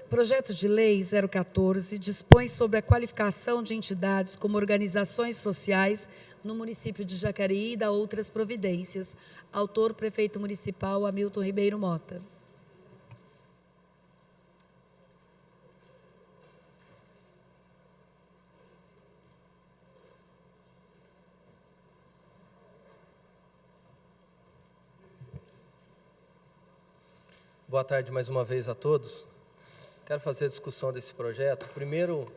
Projeto de Lei 014 dispõe sobre a qualificação de entidades como organizações sociais no município de Jacareí e dá outras providências. Autor, Prefeito Municipal Hamilton Ribeiro Mota. Boa tarde mais uma vez a todos. Quero fazer a discussão desse projeto. Primeiro,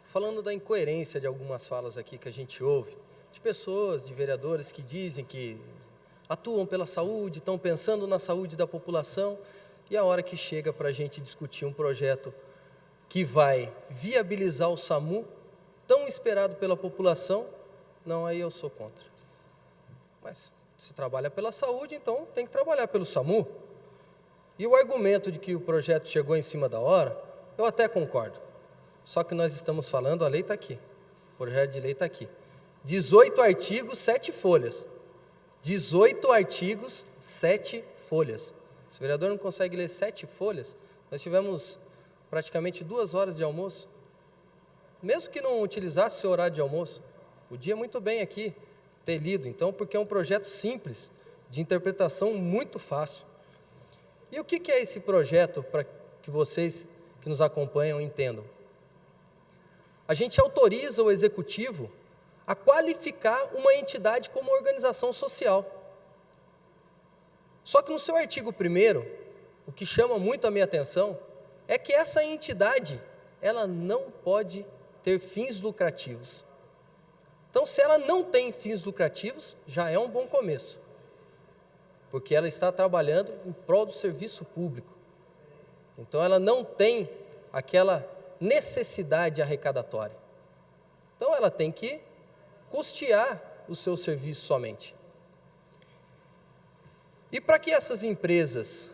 falando da incoerência de algumas falas aqui que a gente ouve, de pessoas, de vereadores que dizem que atuam pela saúde, estão pensando na saúde da população, e a hora que chega para a gente discutir um projeto que vai viabilizar o SAMU, tão esperado pela população, não, aí eu sou contra. Mas se trabalha pela saúde, então tem que trabalhar pelo SAMU. E o argumento de que o projeto chegou em cima da hora, eu até concordo. Só que nós estamos falando, a lei está aqui. O projeto de lei está aqui. 18 artigos, 7 folhas. 18 artigos, 7 folhas. Se o vereador não consegue ler 7 folhas, nós tivemos praticamente 2 horas de almoço. Mesmo que não utilizasse o seu horário de almoço, podia muito bem aqui ter lido. Então, porque é um projeto simples, de interpretação muito fácil. E o que é esse projeto, para que vocês que nos acompanham entendam? A gente autoriza o Executivo a qualificar uma entidade como organização social. Só que no seu artigo 1º, o que chama muito a minha atenção é que essa entidade, ela não pode ter fins lucrativos. Então, se ela não tem fins lucrativos, já é um bom começo. Porque ela está trabalhando em prol do serviço público. Então, ela não tem aquela necessidade arrecadatória. Então, ela tem que custear o seu serviço somente. E para que essas empresas,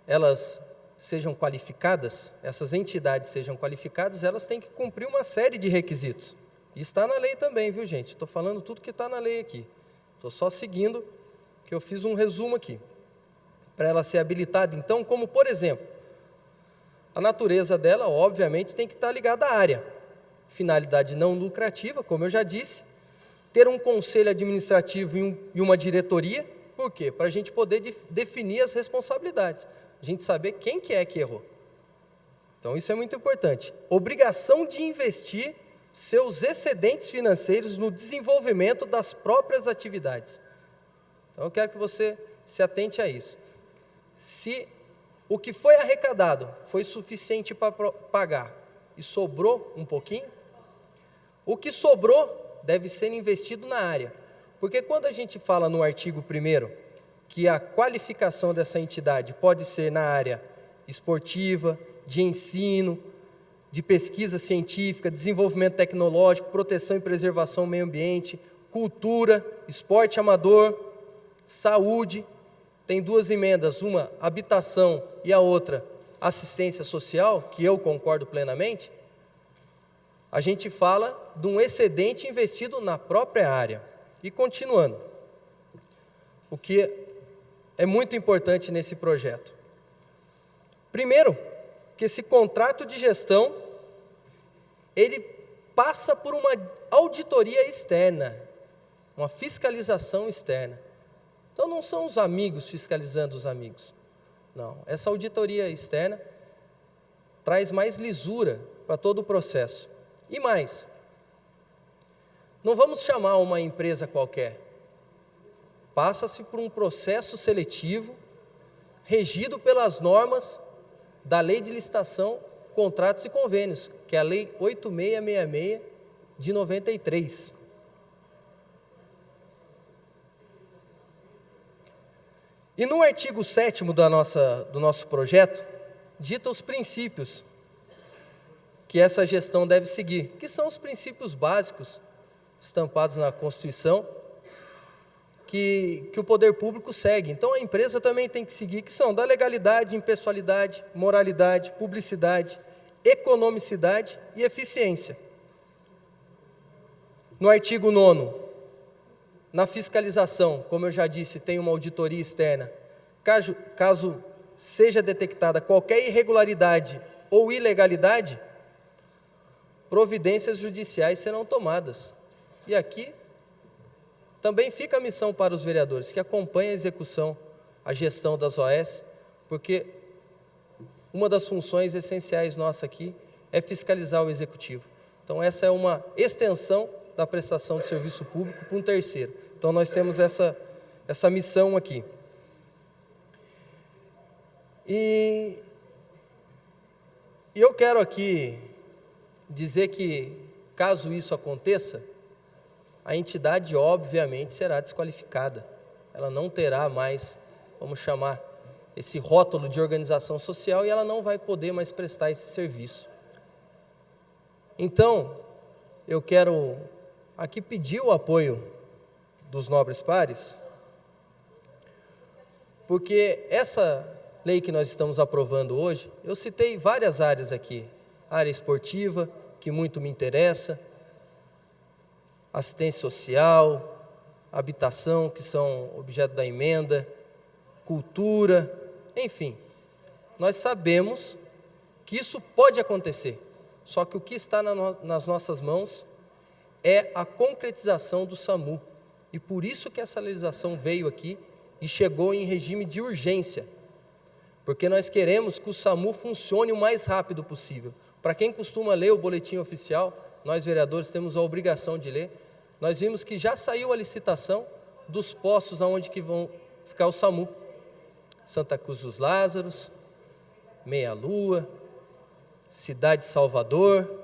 elas sejam qualificadas, essas entidades sejam qualificadas, elas têm que cumprir uma série de requisitos. E está na lei também, viu, gente? Estou falando tudo que está na lei aqui. Estou só seguindo, que eu fiz um resumo aqui, para ela ser habilitada. Então, como por exemplo, a natureza dela, obviamente, tem que estar ligada à área. Finalidade não lucrativa, como eu já disse, ter um conselho administrativo e uma diretoria. Por quê? Para a gente poder definir as responsabilidades, a gente saber quem que é que errou. Então, isso é muito importante. Obrigação de investir seus excedentes financeiros no desenvolvimento das próprias atividades. Então, eu quero que você se atente a isso. Se o que foi arrecadado foi suficiente para pagar e sobrou um pouquinho, o que sobrou deve ser investido na área. Porque quando a gente fala no artigo 1º que a qualificação dessa entidade pode ser na área esportiva, de ensino, de pesquisa científica, desenvolvimento tecnológico, proteção e preservação do meio ambiente, cultura, esporte amador, saúde, tem 2 emendas, uma habitação e a outra assistência social, que eu concordo plenamente, a gente fala de um excedente investido na própria área. E continuando, o que é muito importante nesse projeto. Primeiro, que esse contrato de gestão, ele passa por uma auditoria externa, uma fiscalização externa. Então, não são os amigos fiscalizando os amigos. Não, essa auditoria externa traz mais lisura para todo o processo. E mais, não vamos chamar uma empresa qualquer. Passa-se por um processo seletivo regido pelas normas da Lei de Licitação, Contratos e Convênios, que é a Lei 8666 de 93. E no artigo 7º do nosso projeto, dita os princípios que essa gestão deve seguir, que são os princípios básicos estampados na Constituição, que o poder público segue. Então, a empresa também tem que seguir, que são da legalidade, impessoalidade, moralidade, publicidade, economicidade e eficiência. No artigo 9º, na fiscalização, como eu já disse, tem uma auditoria externa. Caso seja detectada qualquer irregularidade ou ilegalidade, providências judiciais serão tomadas. E aqui também fica a missão para os vereadores, que acompanhem a execução, a gestão das OS, porque uma das funções essenciais nossa aqui é fiscalizar o executivo. Então, essa é uma extensão da prestação de serviço público para um terceiro. Então, nós temos essa missão aqui. E eu quero aqui dizer que, caso isso aconteça, a entidade, obviamente, será desqualificada. Ela não terá mais, vamos chamar, esse rótulo de organização social e ela não vai poder mais prestar esse serviço. Então, eu quero aqui pedir o apoio dos nobres pares, porque essa lei que nós estamos aprovando hoje, eu citei várias áreas aqui, área esportiva, que muito me interessa, assistência social, habitação, que são objeto da emenda, cultura, enfim, nós sabemos que isso pode acontecer, só que o que está nas nossas mãos é a concretização do SAMU, e por isso que essa legislação veio aqui e chegou em regime de urgência, porque nós queremos que o SAMU funcione o mais rápido possível. Para quem costuma ler o boletim oficial, nós vereadores temos a obrigação de ler, nós vimos que já saiu a licitação dos postos onde que vão ficar o SAMU. Santa Cruz dos Lázaros, Meia Lua, Cidade de Salvador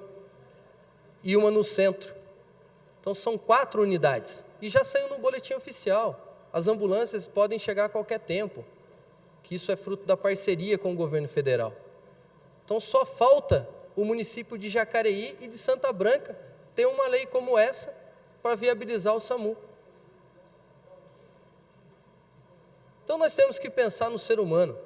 e uma no centro. Então são 4 unidades e já saiu no boletim oficial. As ambulâncias podem chegar a qualquer tempo, que isso é fruto da parceria com o governo federal. Então só falta o município de Jacareí e de Santa Branca ter uma lei como essa para viabilizar o SAMU. Então nós temos que pensar no ser humano,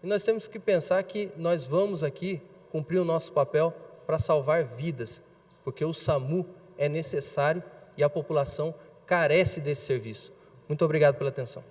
e nós temos que pensar que nós vamos aqui cumprir o nosso papel para salvar vidas, porque o SAMU é necessário e a população carece desse serviço. Muito obrigado pela atenção.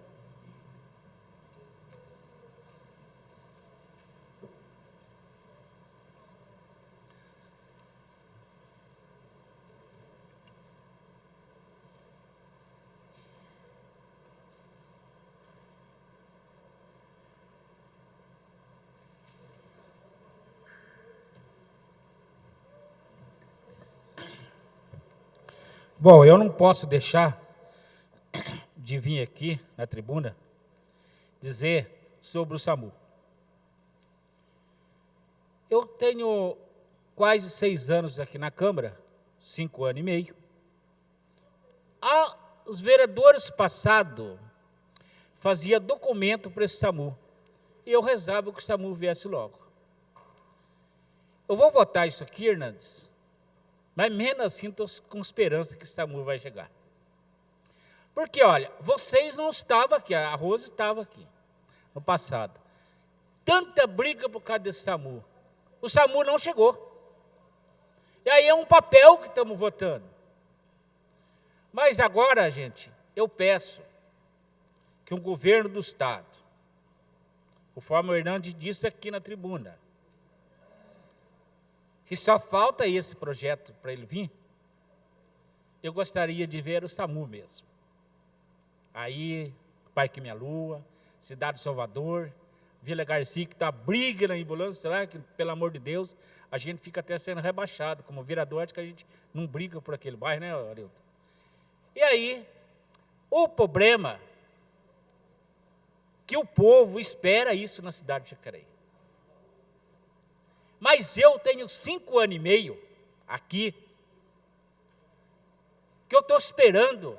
Bom, eu não posso deixar de vir aqui na tribuna dizer sobre o SAMU. Eu tenho quase 6 anos aqui na Câmara, 5 anos e meio. Os vereadores passados faziam documento para esse SAMU, e eu rezava que o SAMU viesse logo. Eu vou votar isso aqui, Hernandes, mas menos assim estou com esperança que o SAMU vai chegar. Porque, olha, vocês não estavam aqui, a Rosa estava aqui no passado. Tanta briga por causa desse SAMU. O SAMU não chegou. E aí é um papel que estamos votando. Mas agora, gente, eu peço que o governo do Estado, conforme o Hernandes disse aqui na tribuna, que só falta esse projeto para ele vir, eu gostaria de ver o SAMU mesmo. Aí, Parque Minha Lua, Cidade de Salvador, Vila Garcia, que está briga na ambulância, será que, pelo amor de Deus, a gente fica até sendo rebaixado, como vereador, acho que a gente não briga por aquele bairro, né, Arilton? E aí, o problema que o povo espera isso na cidade de Jacareí. Mas eu tenho 5 anos e meio aqui, que eu estou esperando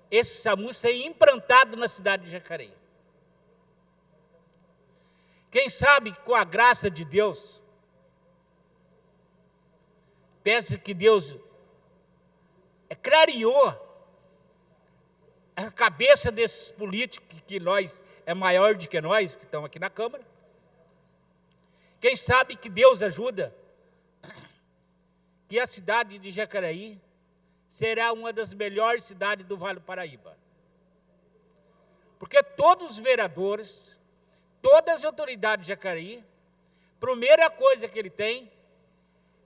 esse SAMU ser implantado na cidade de Jacareí. Quem sabe, com a graça de Deus, peço que Deus clareou a cabeça desses políticos, que nós é maior do que nós, que estão aqui na Câmara. Quem sabe que Deus ajuda, que a cidade de Jacareí será uma das melhores cidades do Vale do Paraíba. Porque todos os vereadores, todas as autoridades de Jacareí, primeira coisa que ele tem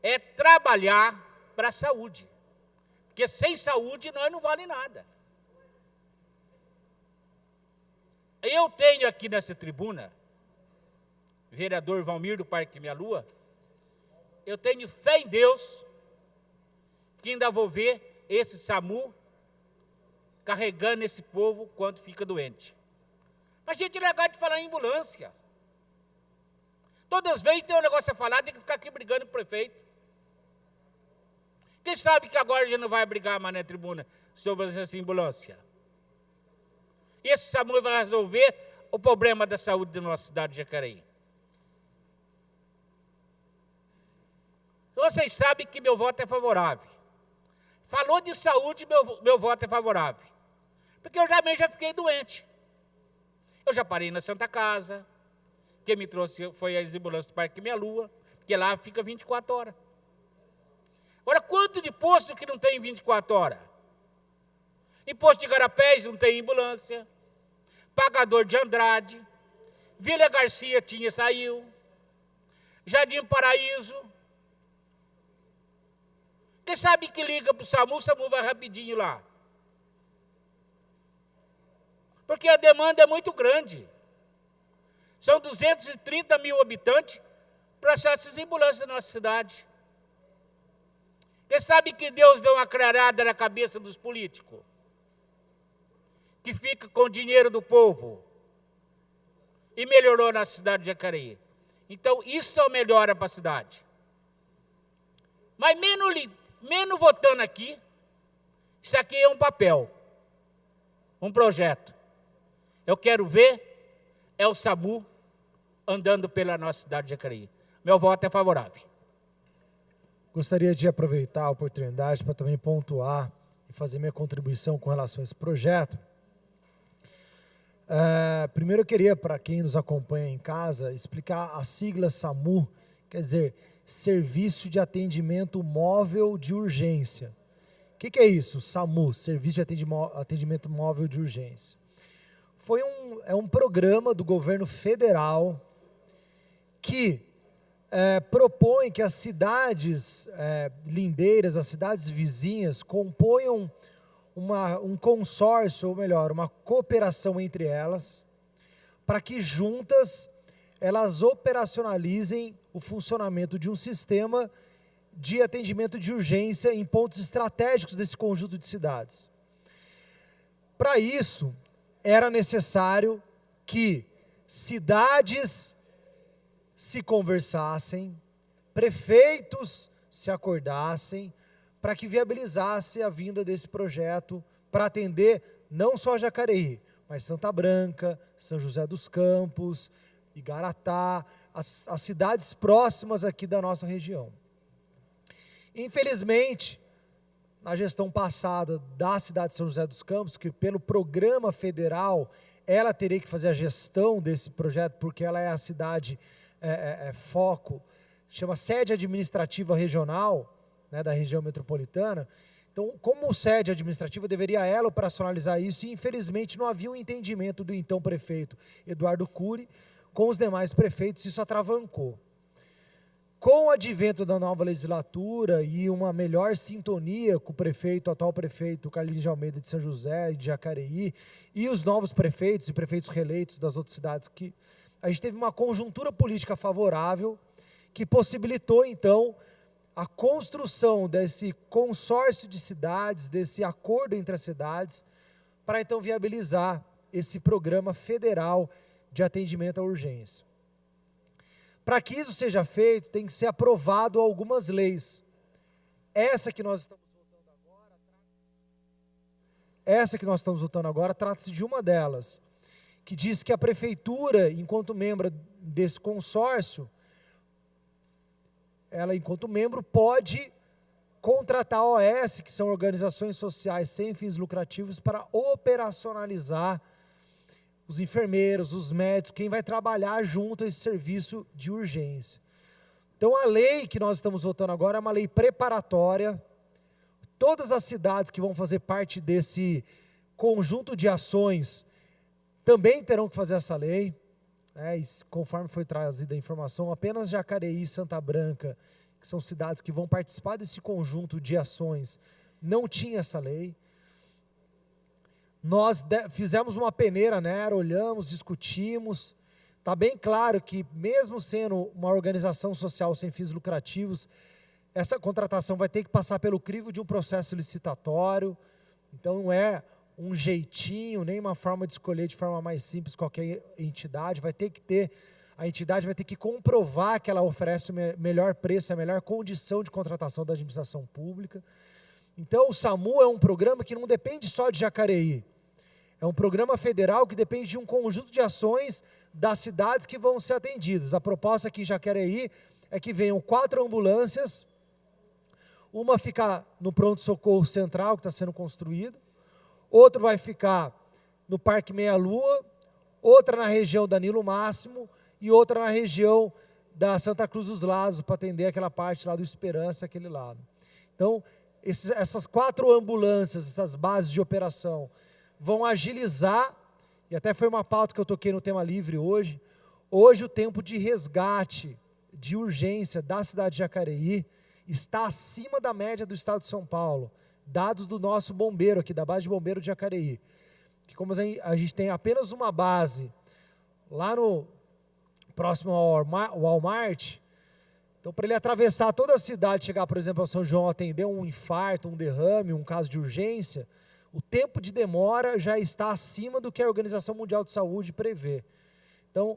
é trabalhar para a saúde. Porque sem saúde nós não vale nada. Eu tenho aqui nessa tribuna, vereador Valmir do Parque Minha Lua, eu tenho fé em Deus que ainda vou ver esse SAMU carregando esse povo quando fica doente. A gente é legal de falar em ambulância. Todas as vezes tem um negócio a falar, tem que ficar aqui brigando com o prefeito. Quem sabe que agora a gente não vai brigar mais na tribuna sobre essa ambulância? E esse SAMU vai resolver o problema da saúde da nossa cidade de Jacareí. Vocês sabem que meu voto é favorável. Falou de saúde, meu voto é favorável. Porque eu também já fiquei doente. Eu já parei na Santa Casa. Quem me trouxe foi a ambulância do Parque Minha Lua, porque lá fica 24 horas. Agora, quanto de posto que não tem 24 horas? Em posto de Garapés não tem ambulância. Pagador de Andrade. Vila Garcia saiu. Jardim Paraíso. Quem sabe que liga para o SAMU vai rapidinho lá. Porque a demanda é muito grande. São 230 mil habitantes para achar essas ambulâncias na nossa cidade. Quem sabe que Deus deu uma clarada na cabeça dos políticos? Que fica com o dinheiro do povo. E melhorou na cidade de Jacareí. Então, isso é melhora para a cidade. Mas menos votando aqui, isso aqui é um papel, um projeto. Eu quero ver é o SAMU andando pela nossa cidade de Jacareí. Meu voto é favorável. Gostaria de aproveitar a oportunidade para também pontuar e fazer minha contribuição com relação a esse projeto. Primeiro eu queria, para quem nos acompanha em casa, explicar a sigla SAMU, quer dizer, Serviço de Atendimento Móvel de Urgência. O que é isso? SAMU, Serviço de Atendimento Móvel de Urgência. É um programa do governo federal que propõe que as cidades lindeiras, as cidades vizinhas, componham um consórcio, ou melhor, uma cooperação entre elas, para que juntas elas operacionalizem o funcionamento de um sistema de atendimento de urgência em pontos estratégicos desse conjunto de cidades. Para isso, era necessário que cidades se conversassem, prefeitos se acordassem, para que viabilizasse a vinda desse projeto para atender não só Jacareí, mas Santa Branca, São José dos Campos, Igaratá, as cidades próximas aqui da nossa região. Infelizmente, na gestão passada da cidade de São José dos Campos, que pelo programa federal, ela teria que fazer a gestão desse projeto, porque ela é a cidade foco, chama sede administrativa regional, né, da região metropolitana. Então, como sede administrativa, deveria ela operacionalizar isso, e infelizmente não havia um entendimento do então prefeito Eduardo Cury com os demais prefeitos, isso atravancou. Com o advento da nova legislatura e uma melhor sintonia com o atual prefeito Carlinhos de Almeida de São José e de Jacareí, e os novos prefeitos e prefeitos reeleitos das outras cidades, que a gente teve uma conjuntura política favorável que possibilitou, então, a construção desse consórcio de cidades, desse acordo entre as cidades, para então viabilizar esse programa federal de atendimento à urgência. Para que isso seja feito, tem que ser aprovado algumas leis. Essa que nós estamos votando agora, trata-se de uma delas, que diz que a prefeitura, enquanto membro desse consórcio, ela, enquanto membro, pode contratar OS, que são organizações sociais sem fins lucrativos, para operacionalizar os enfermeiros, os médicos, quem vai trabalhar junto a esse serviço de urgência. Então, a lei que nós estamos votando agora é uma lei preparatória. Todas as cidades que vão fazer parte desse conjunto de ações também terão que fazer essa lei. né, e conforme foi trazida a informação, apenas Jacareí e Santa Branca, que são cidades que vão participar desse conjunto de ações, não tinha essa lei. Nós fizemos uma peneira nela, olhamos, discutimos. Está bem claro que, mesmo sendo uma organização social sem fins lucrativos, essa contratação vai ter que passar pelo crivo de um processo licitatório. Então, não é um jeitinho, nem uma forma de escolher de forma mais simples qualquer entidade. A entidade vai ter que comprovar que ela oferece o melhor preço, a melhor condição de contratação da administração pública. Então, o SAMU é um programa que não depende só de Jacareí. É um programa federal que depende de um conjunto de ações das cidades que vão ser atendidas. A proposta aqui em Jacareí é que venham 4 ambulâncias, uma ficar no pronto-socorro central, que está sendo construído, outro vai ficar no Parque Meia Lua, outra na região da Nilo Máximo e outra na região da Santa Cruz dos Lazos, para atender aquela parte lá do Esperança, aquele lado. Então, essas 4 ambulâncias, essas bases de operação, vão agilizar, e até foi uma pauta que eu toquei no Tema Livre hoje. Hoje o tempo de resgate, de urgência da cidade de Jacareí está acima da média do estado de São Paulo. Dados do nosso bombeiro aqui, da base de bombeiro de Jacareí. Que como a gente tem apenas uma base lá no próximo ao Walmart, então para ele atravessar toda a cidade, chegar, por exemplo, ao São João, atender um infarto, um derrame, um caso de urgência, o tempo de demora já está acima do que a Organização Mundial de Saúde prevê. Então,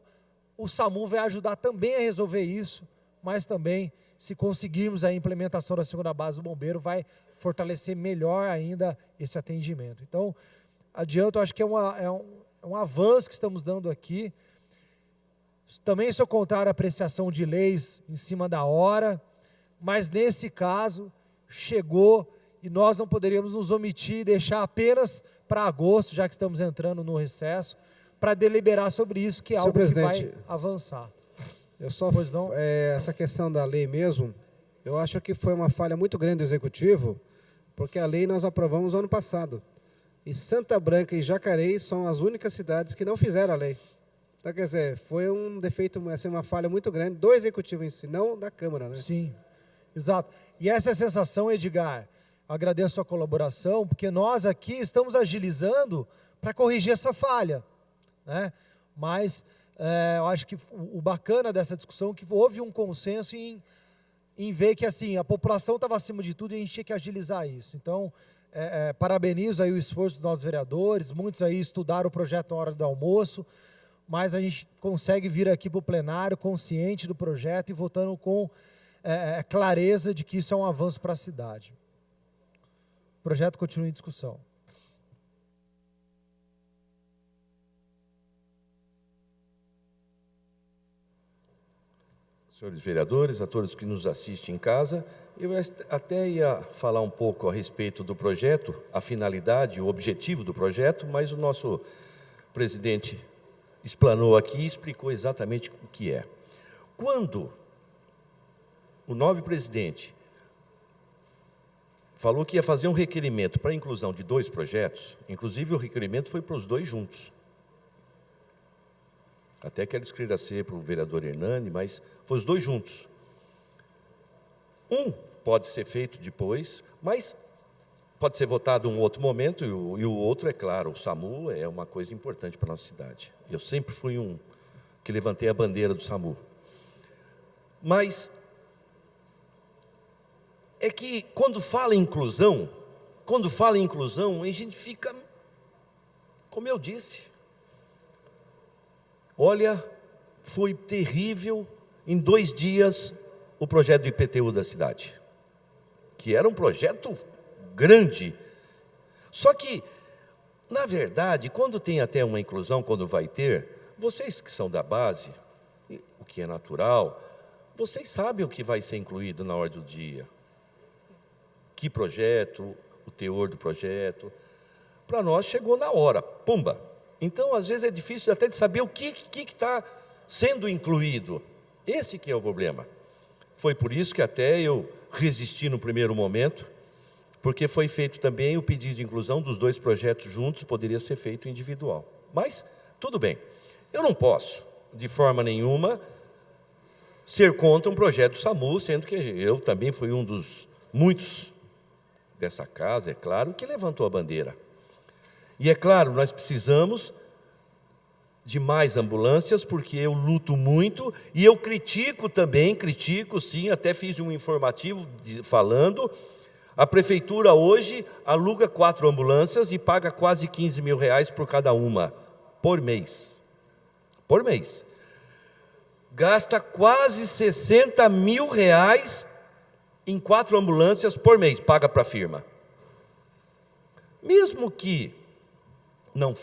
o SAMU vai ajudar também a resolver isso, mas também, se conseguirmos a implementação da segunda base do bombeiro, vai fortalecer melhor ainda esse atendimento. Então, adianto, acho que é um avanço que estamos dando aqui. Também sou contrário à apreciação de leis em cima da hora, mas nesse caso, chegou e nós não poderíamos nos omitir e deixar apenas para agosto, já que estamos entrando no recesso, para deliberar sobre isso, que é algo que vai avançar. Eu só, essa questão da lei mesmo, eu acho que foi uma falha muito grande do Executivo, porque a lei nós aprovamos ano passado. E Santa Branca e Jacareí são as únicas cidades que não fizeram a lei. Então, quer dizer, foi um defeito, assim, uma falha muito grande do Executivo em si, não da Câmara, né? Sim, exato. E essa é a sensação, Edgar. Agradeço a sua colaboração, porque nós aqui estamos agilizando para corrigir essa falha, né? Mas eu acho que o bacana dessa discussão é que houve um consenso em ver que assim, a população estava acima de tudo e a gente tinha que agilizar isso. Então, parabenizo aí o esforço dos nossos vereadores, muitos aí estudaram o projeto na hora do almoço, mas a gente consegue vir aqui para o plenário consciente do projeto e votando com clareza de que isso é um avanço para a cidade. O projeto continua em discussão. Senhores vereadores, a todos que nos assistem em casa, eu até ia falar um pouco a respeito do projeto, a finalidade, o objetivo do projeto, mas o nosso presidente explanou aqui e explicou exatamente o que é. Quando o nobre presidente falou que ia fazer um requerimento para a inclusão de 2 projetos, inclusive o requerimento foi para os 2 juntos. Até quero esclarecer para o vereador Hernani, mas foi os 2 juntos. Um pode ser feito depois, mas pode ser votado em um outro momento, e o outro, é claro, o SAMU é uma coisa importante para a nossa cidade. Eu sempre fui um que levantei a bandeira do SAMU. Mas é que quando fala em inclusão, a gente fica, como eu disse, olha, foi terrível em 2 dias o projeto do IPTU da cidade, que era um projeto grande. Só que, na verdade, quando tem até uma inclusão, quando vai ter, vocês que são da base, o que é natural, vocês sabem o que vai ser incluído na ordem do dia. Que projeto, o teor do projeto. Para nós chegou na hora, pumba. Então, às vezes é difícil até de saber o que está sendo incluído. Esse que é o problema. Foi por isso que até eu resisti no primeiro momento, porque foi feito também o pedido de inclusão dos 2 projetos juntos, poderia ser feito individual. Mas, tudo bem. Eu não posso, de forma nenhuma, ser contra um projeto do SAMU, sendo que eu também fui um dos muitos dessa casa, é claro, que levantou a bandeira. E é claro, nós precisamos de mais ambulâncias, porque eu luto muito, e eu critico sim, até fiz um informativo falando, a prefeitura hoje aluga 4 ambulâncias e paga quase 15 mil reais por cada uma, por mês. Por mês. Gasta quase 60 mil reais em 4 ambulâncias por mês, paga para a firma. Mesmo que não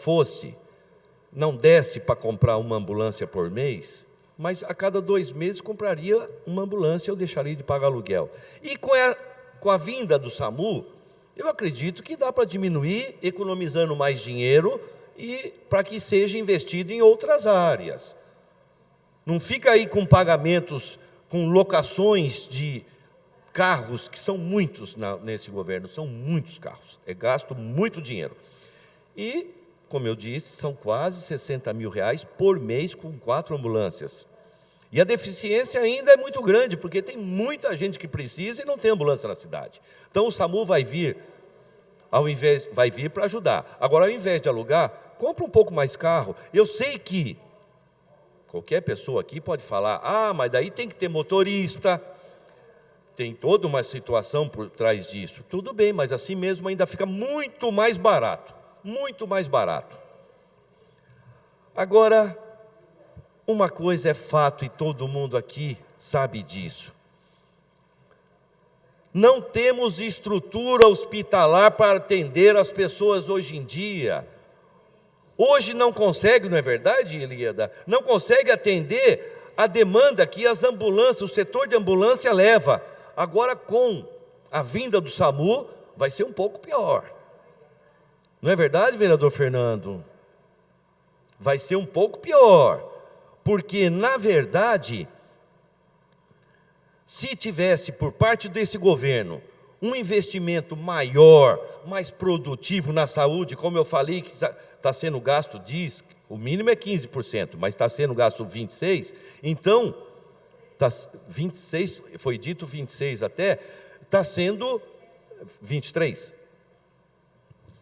desse para comprar uma ambulância por mês, mas a cada 2 meses compraria uma ambulância, eu deixaria de pagar aluguel. E com a vinda do SAMU, eu acredito que dá para diminuir, economizando mais dinheiro, e para que seja investido em outras áreas. Não fica aí com pagamentos, com locações de carros, que são muitos nesse governo, são muitos carros, é gasto muito dinheiro. E, como eu disse, são quase 60 mil reais por mês com 4 ambulâncias. E a deficiência ainda é muito grande, porque tem muita gente que precisa e não tem ambulância na cidade. Então o SAMU vai vir para ajudar. Agora, ao invés de alugar, compra um pouco mais carro. Eu sei que qualquer pessoa aqui pode falar, mas daí tem que ter motorista, tem toda uma situação por trás disso. Tudo bem, mas assim mesmo ainda fica muito mais barato. Muito mais barato. Agora, uma coisa é fato e todo mundo aqui sabe disso. Não temos estrutura hospitalar para atender as pessoas hoje em dia. Hoje não consegue, não é verdade, Eliada? Não consegue atender a demanda que as ambulâncias, o setor de ambulância leva. Agora, com a vinda do SAMU, vai ser um pouco pior. Não é verdade, vereador Fernando? Vai ser um pouco pior, porque, na verdade, se tivesse, por parte desse governo, um investimento maior, mais produtivo na saúde, como eu falei, que está sendo gasto, o mínimo é 15%, mas está sendo gasto 26%, então, 26, foi dito 26 até, está sendo 23%.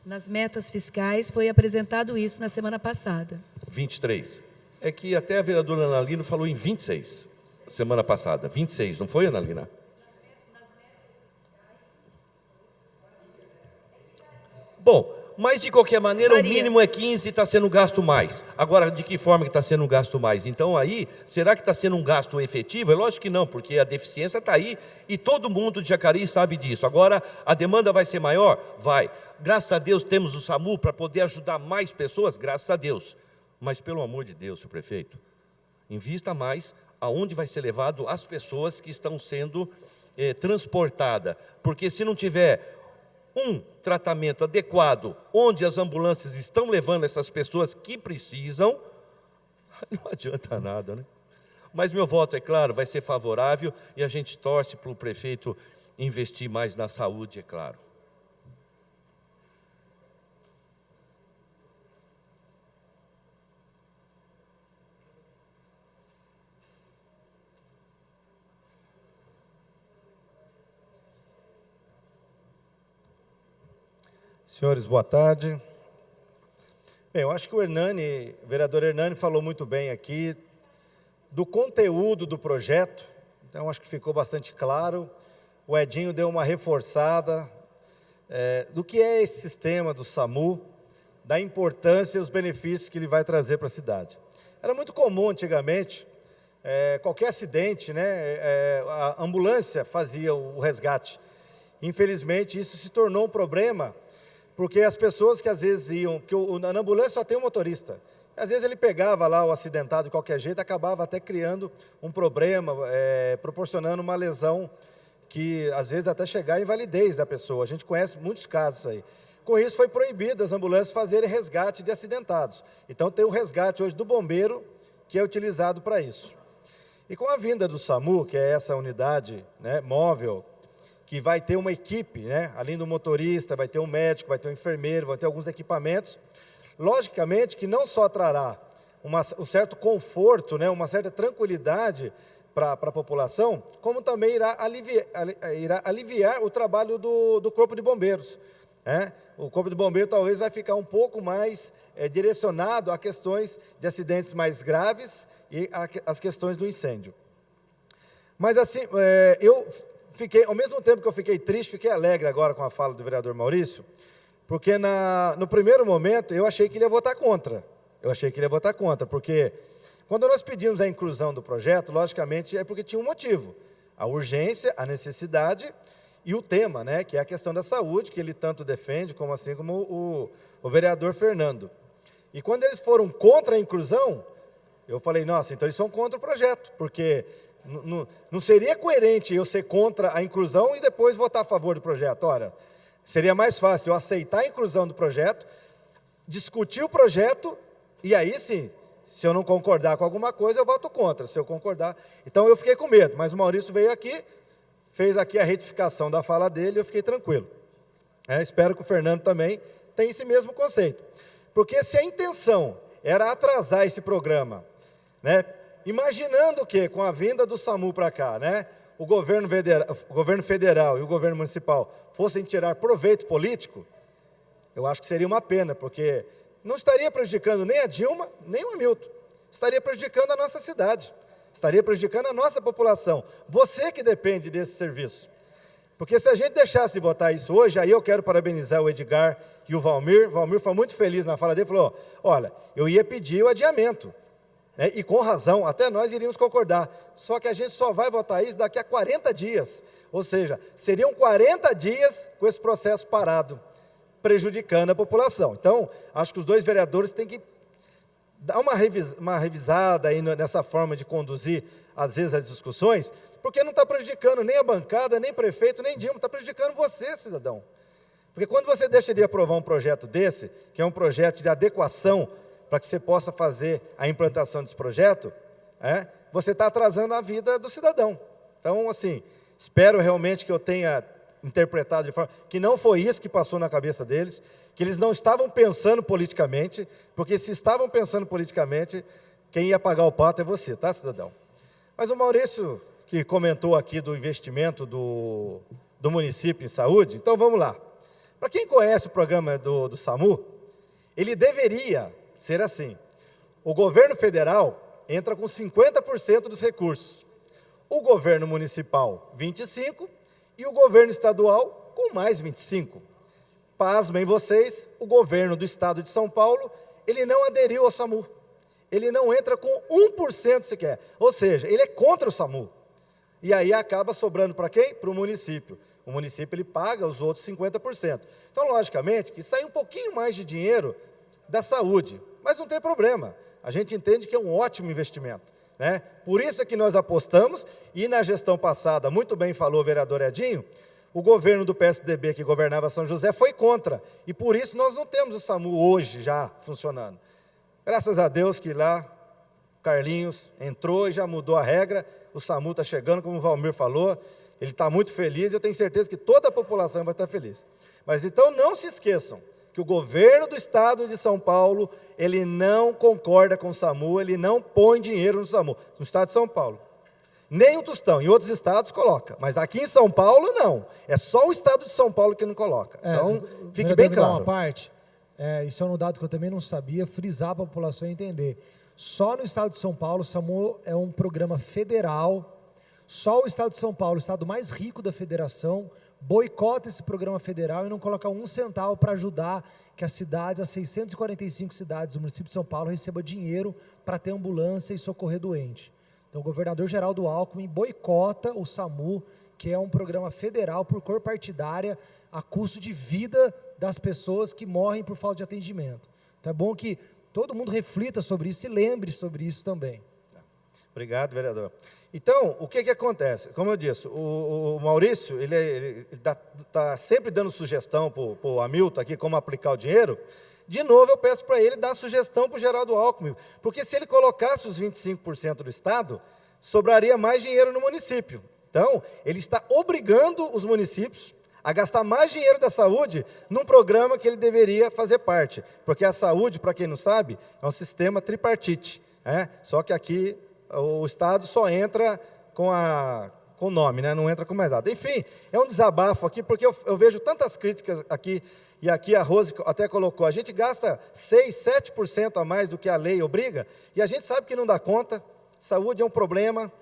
Nas metas fiscais foi apresentado isso na semana passada. 23. É que até a vereadora Analino falou em 26, semana passada. 26, não foi, Analina? Bom, mas de qualquer maneira, o mínimo é 15 e está sendo gasto mais. Agora, de que forma que está sendo gasto mais? Então aí, será que está sendo um gasto efetivo? É lógico que não, porque a deficiência está aí e todo mundo de Jacareí sabe disso. Agora, a demanda vai ser maior? Vai. Graças a Deus temos o SAMU para poder ajudar mais pessoas, graças a Deus. Mas pelo amor de Deus, senhor prefeito, invista mais aonde vai ser levado as pessoas que estão sendo transportadas. Porque se não tiver um tratamento adequado, onde as ambulâncias estão levando essas pessoas que precisam, não adianta nada, né? Mas meu voto, é claro, vai ser favorável e a gente torce para o prefeito investir mais na saúde, é claro. Senhores, boa tarde. Bem, eu acho que o vereador Hernani falou muito bem aqui do conteúdo do projeto, então acho que ficou bastante claro. O Edinho deu uma reforçada do que é esse sistema do SAMU, da importância e os benefícios que ele vai trazer para a cidade. Era muito comum antigamente, qualquer acidente, a ambulância fazia o resgate. Infelizmente, isso se tornou um problema, porque as pessoas que às vezes iam, porque na ambulância só tem um motorista, às vezes ele pegava lá o acidentado de qualquer jeito, acabava até criando um problema, proporcionando uma lesão que às vezes até chegar à invalidez da pessoa. A gente conhece muitos casos aí. Com isso foi proibido as ambulâncias fazerem resgate de acidentados. Então tem o resgate hoje do bombeiro, que é utilizado para isso. E com a vinda do SAMU, que é essa unidade móvel, que vai ter uma equipe, além do motorista, vai ter um médico, vai ter um enfermeiro, vai ter alguns equipamentos, logicamente que não só trará um certo conforto, né, uma certa tranquilidade para a população, como também irá aliviar o trabalho do Corpo de Bombeiros. O Corpo de Bombeiros talvez vai ficar um pouco mais direcionado a questões de acidentes mais graves e as questões do incêndio. Mas assim, eu fiquei, ao mesmo tempo que eu fiquei triste, fiquei alegre agora com a fala do vereador Maurício, porque no primeiro momento eu achei que ele ia votar contra. Porque quando nós pedimos a inclusão do projeto, logicamente é porque tinha um motivo. A urgência, a necessidade e o tema, né, que é a questão da saúde, que ele tanto defende, como o vereador Fernando. E quando eles foram contra a inclusão, eu falei, nossa, então eles são contra o projeto, porque não seria coerente eu ser contra a inclusão e depois votar a favor do projeto. Ora, seria mais fácil eu aceitar a inclusão do projeto, discutir o projeto, e aí sim, se eu não concordar com alguma coisa, eu voto contra. Se eu concordar... Então eu fiquei com medo, mas o Maurício veio aqui, fez aqui a retificação da fala dele e eu fiquei tranquilo. Espero que o Fernando também tenha esse mesmo conceito. Porque se a intenção era atrasar esse programa, né, imaginando que com a vinda do SAMU para cá, né, o governo federal e o governo municipal fossem tirar proveito político, eu acho que seria uma pena, porque não estaria prejudicando nem a Dilma, nem o Hamilton. Estaria prejudicando a nossa cidade, estaria prejudicando a nossa população. Você que depende desse serviço. Porque se a gente deixasse de votar isso hoje, aí eu quero parabenizar o Edgar e o Valmir. O Valmir foi muito feliz na fala dele, falou, olha, eu ia pedir o adiamento. E com razão, até nós iríamos concordar. Só que a gente só vai votar isso daqui a 40 dias. Ou seja, seriam 40 dias com esse processo parado, prejudicando a população. Então, acho que os dois vereadores têm que dar uma revisada aí nessa forma de conduzir, às vezes, as discussões, porque não está prejudicando nem a bancada, nem prefeito, nem Dilma, está prejudicando você, cidadão. Porque quando você deixa de aprovar um projeto desse, que é um projeto de adequação para que você possa fazer a implantação desse projeto, você está atrasando a vida do cidadão. Então, assim, espero realmente que eu tenha interpretado de forma que não foi isso que passou na cabeça deles, que eles não estavam pensando politicamente, porque se estavam pensando politicamente, quem ia pagar o pato é você, tá, cidadão? Mas o Maurício, que comentou aqui do investimento do município em saúde, então vamos lá. Para quem conhece o programa do SAMU, ele deveria ser assim. O governo federal entra com 50% dos recursos, o governo municipal 25% e o governo estadual com mais 25%. Pasmem vocês, o governo do estado de São Paulo, ele não aderiu ao SAMU. Ele não entra com 1% sequer. Ou seja, ele é contra o SAMU. E aí acaba sobrando para quem? Para o município. O município ele paga os outros 50%. Então, logicamente, que sai um pouquinho mais de dinheiro da saúde. Mas não tem problema. A gente entende que é um ótimo investimento. Por isso é que nós apostamos, e na gestão passada, muito bem falou o vereador Edinho, o governo do PSDB que governava São José foi contra, e por isso nós não temos o SAMU hoje já funcionando. Graças a Deus que lá, Carlinhos entrou e já mudou a regra, o SAMU está chegando, como o Valmir falou, ele está muito feliz, e eu tenho certeza que toda a população vai estar feliz. Mas então não se esqueçam, que o governo do estado de São Paulo, ele não concorda com o SAMU, ele não põe dinheiro no SAMU, no estado de São Paulo. Nem o tostão, em outros estados coloca, mas aqui em São Paulo não, é só o estado de São Paulo que não coloca. Então, fique bem claro. Uma parte, isso é um dado que eu também não sabia, frisar para a população entender. Só no estado de São Paulo, o SAMU é um programa federal, só o estado de São Paulo, o estado mais rico da federação, boicota esse programa federal e não coloca um centavo para ajudar que as 645 cidades do município de São Paulo recebam dinheiro para ter ambulância e socorrer doente. Então, o governador Geraldo Alckmin boicota o SAMU, que é um programa federal por cor partidária, a custo de vida das pessoas que morrem por falta de atendimento. Então, é bom que todo mundo reflita sobre isso e lembre sobre isso também. Obrigado, vereador. Então, o que acontece? Como eu disse, o Maurício, ele está sempre dando sugestão para o Hamilton aqui, como aplicar o dinheiro. De novo, eu peço para ele dar sugestão para o Geraldo Alckmin, porque se ele colocasse os 25% do Estado, sobraria mais dinheiro no município. Então, ele está obrigando os municípios a gastar mais dinheiro da saúde num programa que ele deveria fazer parte. Porque a saúde, para quem não sabe, é um sistema tripartite. Só que aqui o Estado só entra com o nome, né? Não entra com mais nada. Enfim, é um desabafo aqui, porque eu vejo tantas críticas aqui, e aqui a Rose até colocou, a gente gasta 6%, 7% a mais do que a lei obriga, e a gente sabe que não dá conta. Saúde é um problema,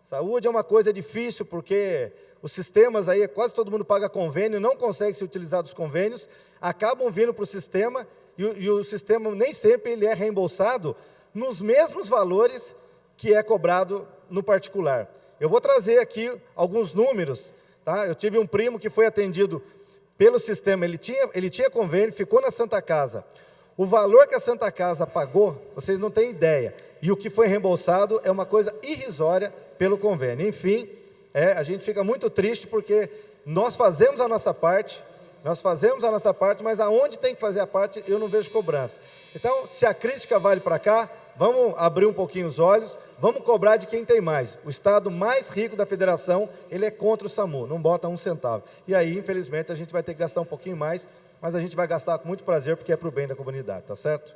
saúde é uma coisa difícil, porque os sistemas aí, quase todo mundo paga convênio, não consegue se utilizar dos convênios, acabam vindo para o sistema, e o sistema nem sempre ele é reembolsado nos mesmos valores que é cobrado no particular. Eu vou trazer aqui alguns números, tá? Eu tive um primo que foi atendido pelo sistema, ele tinha convênio, ficou na Santa Casa. O valor que a Santa Casa pagou, vocês não têm ideia, e o que foi reembolsado é uma coisa irrisória pelo convênio. Enfim, a gente fica muito triste porque nós fazemos a nossa parte, mas aonde tem que fazer a parte, eu não vejo cobrança. Então, se a crítica vale para cá, vamos abrir um pouquinho os olhos, vamos cobrar de quem tem mais. O estado mais rico da federação, ele é contra o SAMU, não bota 1 centavo. E aí, infelizmente, a gente vai ter que gastar um pouquinho mais, mas a gente vai gastar com muito prazer, porque é para o bem da comunidade, tá certo?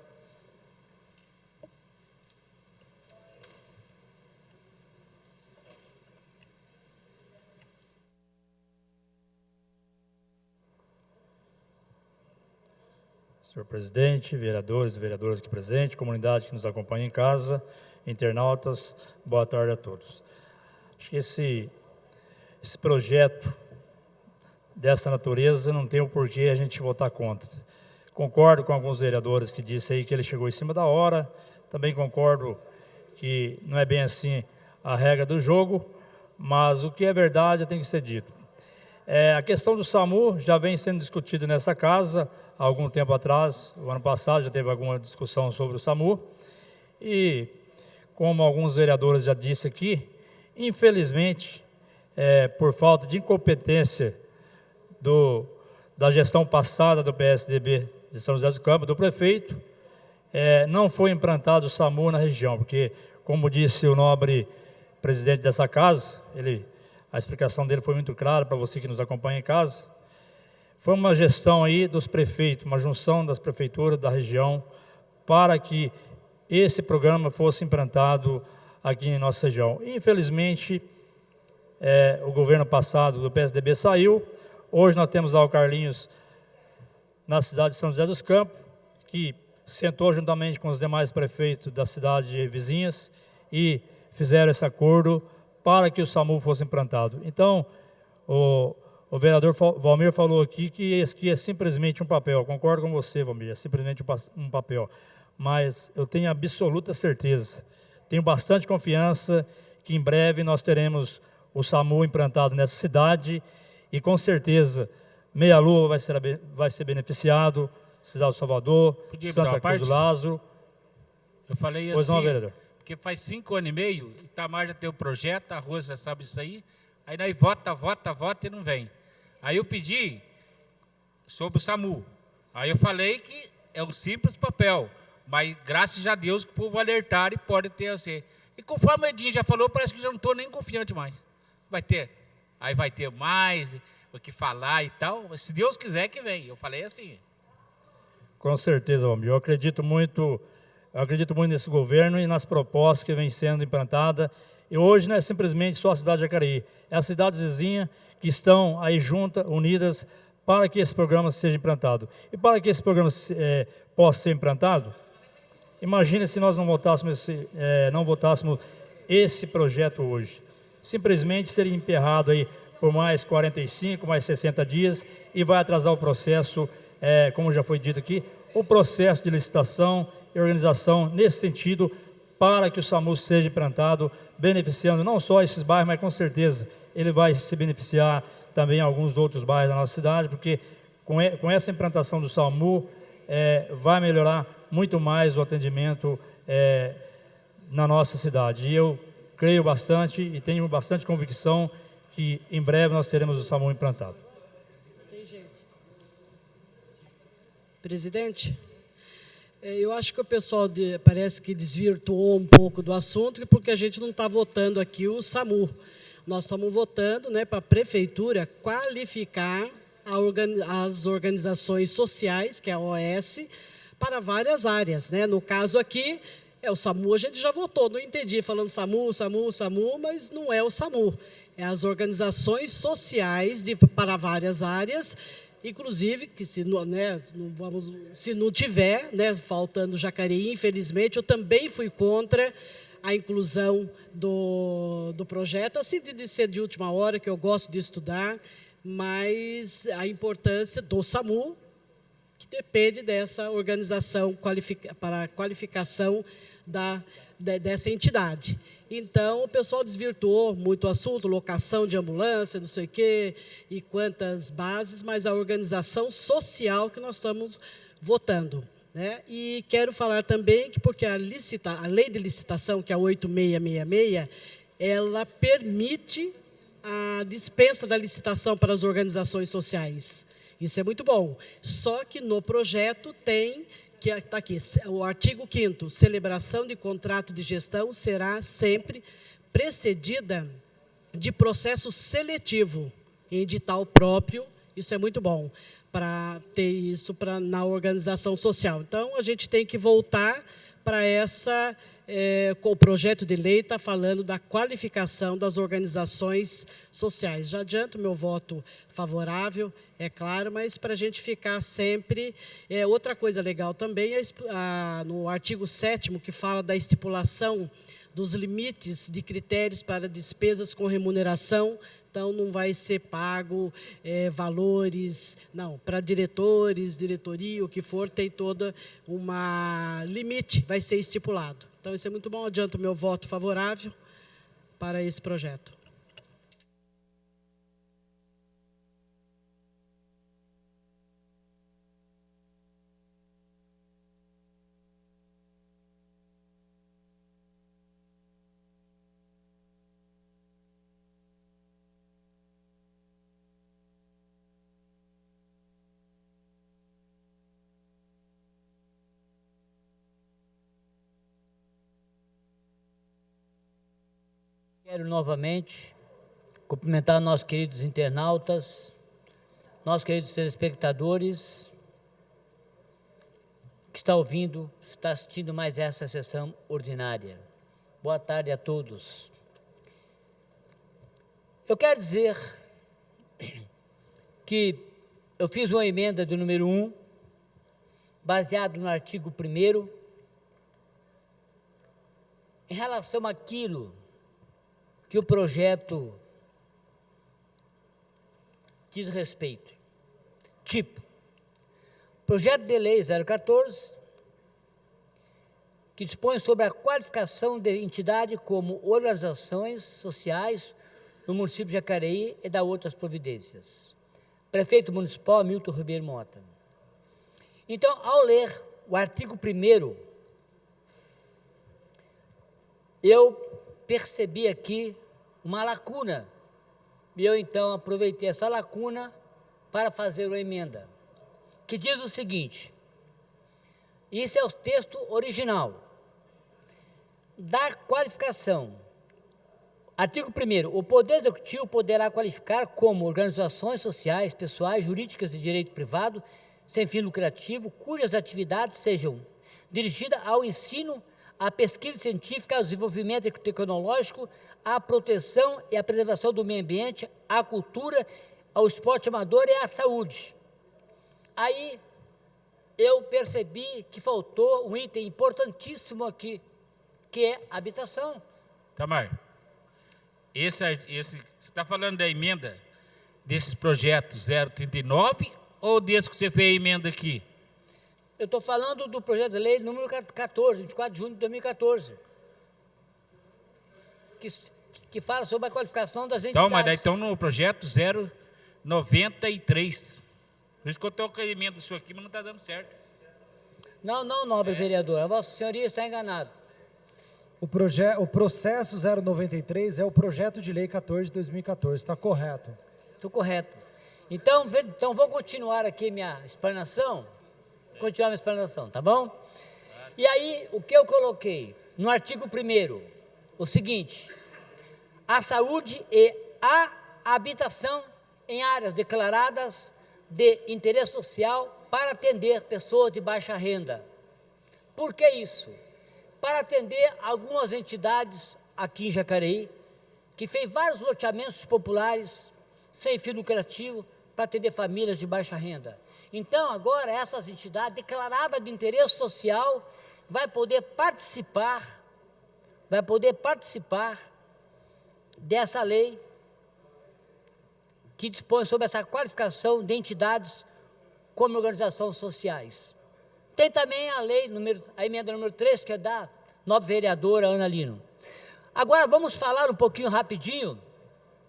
Senhor presidente, vereadores e vereadoras aqui presentes, comunidade que nos acompanha em casa, internautas, boa tarde a todos. Acho que esse projeto dessa natureza não tem o porquê a gente votar contra. Concordo com alguns vereadores que disseram aí que ele chegou em cima da hora, também concordo que não é bem assim a regra do jogo, mas o que é verdade tem que ser dito. A questão do SAMU já vem sendo discutida nessa casa há algum tempo atrás. O ano passado já teve alguma discussão sobre o SAMU, e como alguns vereadores já disseram aqui, infelizmente, por falta de incompetência da gestão passada do PSDB de São José dos Campos, do prefeito, não foi implantado o SAMU na região, porque, como disse o nobre presidente dessa casa, a explicação dele foi muito clara para você que nos acompanha em casa. Foi uma gestão aí dos prefeitos, uma junção das prefeituras da região para que esse programa fosse implantado aqui em nossa região. Infelizmente, o governo passado do PSDB saiu. Hoje nós temos lá o Carlinhos na cidade de São José dos Campos, que sentou juntamente com os demais prefeitos da cidade vizinhas e fizeram esse acordo para que o SAMU fosse implantado. Então, o vereador Valmir falou aqui que esse é simplesmente um papel. Eu concordo com você, Valmir, é simplesmente um papel. Mas eu tenho absoluta certeza, tenho bastante confiança que em breve nós teremos o SAMU implantado nessa cidade e com certeza Meia Lua vai ser beneficiado, Cidade do Salvador, Santa Cruz do Lázaro. Eu falei assim, pois não, vereador. Porque faz 5 anos e meio, Itamar já tem o projeto, a Rosa já sabe isso aí nós vota e não vem. Aí eu pedi sobre o SAMU. Aí eu falei que é um simples papel, mas graças a Deus que o povo alertar e pode ter assim. E conforme o Edinho já falou, parece que já não estou nem confiante mais. Vai ter mais o que falar e tal, mas se Deus quiser que vem. Eu falei assim. Com certeza, Valmir. Eu acredito muito nesse governo e nas propostas que vêm sendo implantadas. E hoje não é simplesmente só a cidade de Jacareí, é a cidade vizinha que estão aí juntas, unidas, para que esse programa seja implantado. E para que esse programa possa ser implantado, imagine se nós não votássemos esse projeto hoje. Simplesmente seria emperrado aí por mais 45, mais 60 dias e vai atrasar o processo, como já foi dito aqui, o processo de licitação e organização nesse sentido, para que o SAMU seja implantado, beneficiando não só esses bairros, mas com certeza ele vai se beneficiar também alguns outros bairros da nossa cidade, porque com essa implantação do SAMU vai melhorar muito mais o atendimento na nossa cidade. E eu creio bastante e tenho bastante convicção que em breve nós teremos o SAMU implantado. Presidente, eu acho que o pessoal parece que desvirtuou um pouco do assunto, porque a gente não está votando aqui o SAMU. Nós estamos votando, para a prefeitura qualificar as organizações sociais, que é a OS, para várias áreas, né? No caso aqui, o SAMU, a gente já votou, não entendi, falando SAMU, mas não é o SAMU. É as organizações sociais para várias áreas, inclusive, que se não tiver, né, faltando Jacareí, infelizmente, eu também fui contra a inclusão do projeto, assim de ser de última hora, que eu gosto de estudar, mas a importância do SAMU, que depende dessa organização para a qualificação dessa entidade. Então, o pessoal desvirtuou muito o assunto, locação de ambulância, não sei o quê, e quantas bases, mas a organização social que nós estamos votando, né? E quero falar também que, porque a lei de licitação, que é a 8666, ela permite a dispensa da licitação para as organizações sociais. Isso é muito bom. Só que no projeto tem, que está aqui, o artigo 5º, celebração de contrato de gestão será sempre precedida de processo seletivo em edital próprio. Isso é muito bom, para ter isso na organização social. Então, a gente tem que voltar para essa... o projeto de lei está falando da qualificação das organizações sociais. Já adianto meu voto favorável, é claro, mas para a gente ficar sempre... outra coisa legal também é no artigo 7º, que fala da estipulação dos limites de critérios para despesas com remuneração. Então, não vai ser pago valores, não, para diretores, diretoria, o que for, tem todo limite, vai ser estipulado. Então, isso é muito bom, adianto o meu voto favorável para esse projeto. Quero novamente cumprimentar nossos queridos internautas, nossos queridos telespectadores que está assistindo mais essa sessão ordinária. Boa tarde a todos. Eu quero dizer que eu fiz uma emenda do número 1, baseado no artigo 1º, em relação àquilo que o projeto diz respeito. Tipo, projeto de lei 014, que dispõe sobre a qualificação de entidade como organizações sociais no município de Jacareí e da outras providências. Prefeito municipal Hamilton Ribeiro Mota. Então, ao ler o artigo 1º, eu percebi aqui uma lacuna, e eu então aproveitei essa lacuna para fazer uma emenda, que diz o seguinte, isso é o texto original, da qualificação, artigo 1º, o Poder Executivo poderá qualificar como organizações sociais, pessoais, jurídicas de direito privado, sem fim lucrativo, cujas atividades sejam dirigidas ao ensino, à pesquisa científica, ao desenvolvimento tecnológico, à proteção e à preservação do meio ambiente, à cultura, ao esporte amador e à saúde. Aí eu percebi que faltou um item importantíssimo aqui, que é habitação. Tamar, você está falando da emenda desses projetos 039 ou desse que você fez a emenda aqui? Eu estou falando do projeto de lei número 14, 24 de junho de 2014, que fala sobre a qualificação das entidades. Então, mas daí estão no projeto 093. Por isso que eu estou com a emenda disso aqui, mas não está dando certo. Não, nobre vereador, a vossa senhoria está enganado. O processo 093 é o projeto de lei 14 de 2014, está correto? Estou correto. Então, vou continuar aqui minha explanação. Tá bom? E aí, o que eu coloquei no artigo 1º, o seguinte, a saúde e a habitação em áreas declaradas de interesse social para atender pessoas de baixa renda. Por que isso? Para atender algumas entidades aqui em Jacareí, que fez vários loteamentos populares, sem fim lucrativo, para atender famílias de baixa renda. Então, agora, essas entidades declaradas de interesse social vai poder participar dessa lei que dispõe sobre essa qualificação de entidades como organizações sociais. Tem também a emenda número 3, que é da nobre vereadora Ana Lino. Agora, vamos falar um pouquinho rapidinho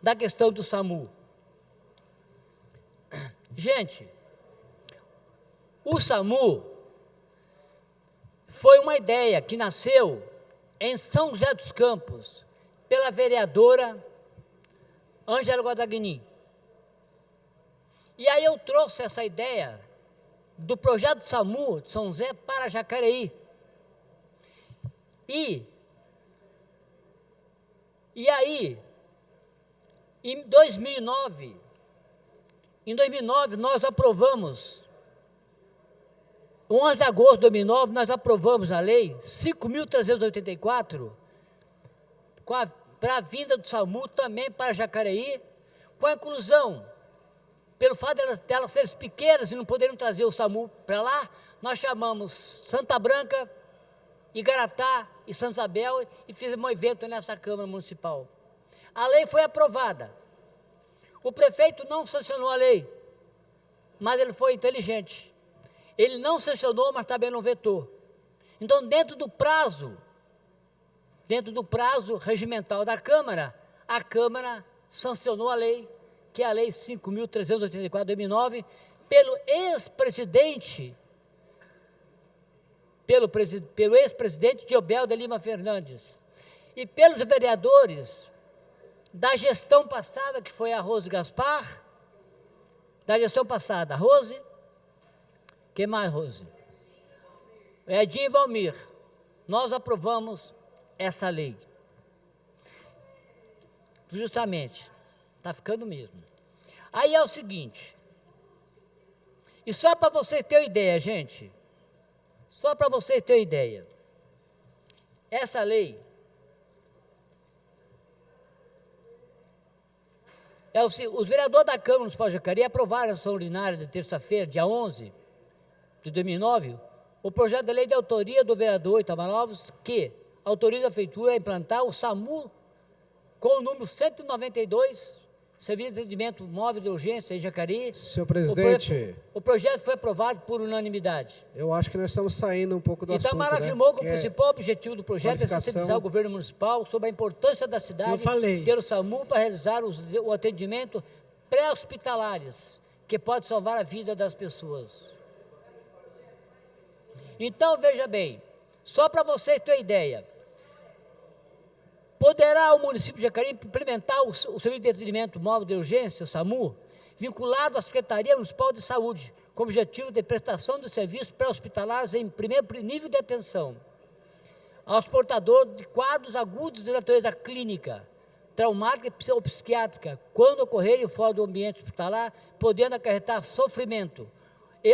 da questão do SAMU. Gente, o SAMU foi uma ideia que nasceu em São José dos Campos, pela vereadora Ângela Guadagnin. E aí eu trouxe essa ideia do projeto do SAMU de São José para Jacareí. E aí, em 2009, nós aprovamos, 11 de agosto de 2009, nós aprovamos a lei 5.384 para a vinda do SAMU também para Jacareí, com a inclusão, pelo fato delas serem pequenas e não poderem trazer o SAMU para lá, nós chamamos Santa Branca, Igaratá e Santa Isabel e fizemos um evento nessa Câmara Municipal. A lei foi aprovada. O prefeito não sancionou a lei, mas ele foi inteligente. Ele não sancionou, mas também não vetou. Então, dentro do prazo regimental da Câmara, a Câmara sancionou a lei, que é a Lei 5.384 de 2009, pelo ex-presidente Diobel de Lima Fernandes e pelos vereadores da gestão passada, que foi a Rose Gaspar, Rose, quem mais, Rose? Edinho e Valmir. Nós aprovamos essa lei. Justamente, está ficando mesmo. Aí é o seguinte, e só para vocês terem ideia, gente, essa lei os vereadores da Câmara Municipal de Jacareí aprovaram a sessão ordinária de terça-feira, dia 11 de 2009, o projeto de lei de autoria do vereador Itamar Alves, que autoriza a Prefeitura a implantar o SAMU com o número 192, Serviço de Atendimento Móvel de Urgência em Jacareí. Senhor presidente, o projeto foi aprovado por unanimidade. eu acho que nós estamos saindo um pouco do assunto, Itamar afirmou que o é principal objetivo do projeto é sensibilizar o governo municipal sobre a importância da cidade ter o SAMU para realizar o atendimento pré-hospitalares, que pode salvar a vida das pessoas. Então, veja bem, só para você ter ideia, poderá o município de Jacareí implementar o Serviço de Atendimento Móvel de Urgência, o SAMU, vinculado à Secretaria Municipal de Saúde, com o objetivo de prestação de serviços pré-hospitalares em primeiro nível de atenção aos portadores de quadros agudos de natureza clínica, traumática ou psiquiátrica, quando ocorrerem fora do ambiente hospitalar, podendo acarretar sofrimento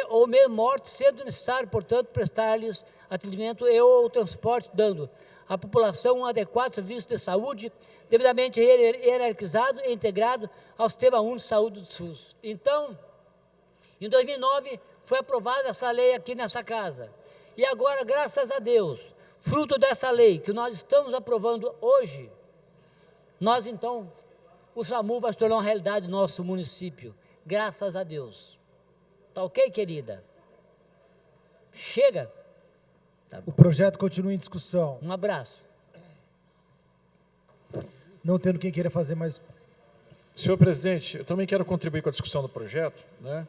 ou mesmo morte, sendo necessário, portanto, prestar-lhes atendimento ou transporte, dando à população um adequado serviço de saúde, devidamente hierarquizado e integrado ao Sistema Único de Saúde do SUS. Então, em 2009, foi aprovada essa lei aqui nessa casa. E agora, graças a Deus, fruto dessa lei que nós estamos aprovando hoje, nós, então, o SAMU vai se tornar uma realidade no nosso município. Graças a Deus. Tá ok, querida? Chega. Tá bom. O projeto continua em discussão. Um abraço. Não tendo quem queira fazer mais. Senhor presidente, eu também quero contribuir com a discussão do projeto, né?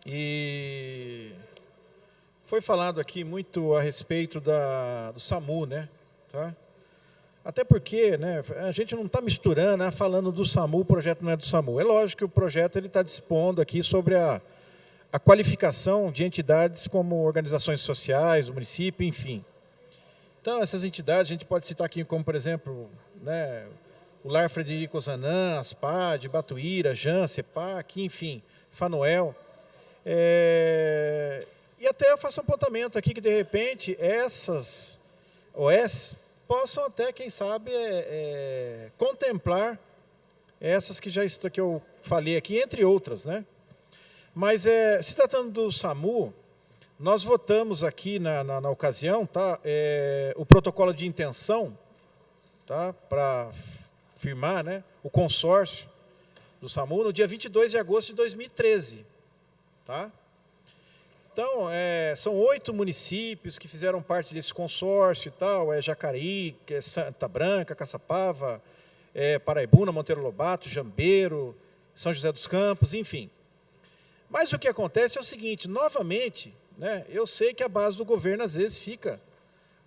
E foi falado aqui muito a respeito do SAMU, né? Tá? Até porque, né, a gente não está misturando, falando do SAMU, o projeto não é do SAMU. É lógico que o projeto está dispondo aqui sobre a qualificação de entidades como organizações sociais, do município, enfim. Então, essas entidades, a gente pode citar aqui como, por exemplo, né, o Lar Frederico Zanã, Aspad, Batuíra, JAN, CEPAC, enfim, Fanuel. E até eu faço um apontamento aqui que, de repente, essas OS possam até, quem sabe, contemplar essas que que eu falei aqui, entre outras, né? Mas, se tratando do SAMU, nós votamos aqui na ocasião, tá, o protocolo de intenção, tá, para firmar, né, o consórcio do SAMU no dia 22 de agosto de 2013. Tá? Então, são 8 municípios que fizeram parte desse consórcio e tal, Jacareí, Santa Branca, Caçapava, Paraibuna, Monteiro Lobato, Jambeiro, São José dos Campos, enfim. Mas o que acontece é o seguinte, novamente, né, eu sei que a base do governo às vezes fica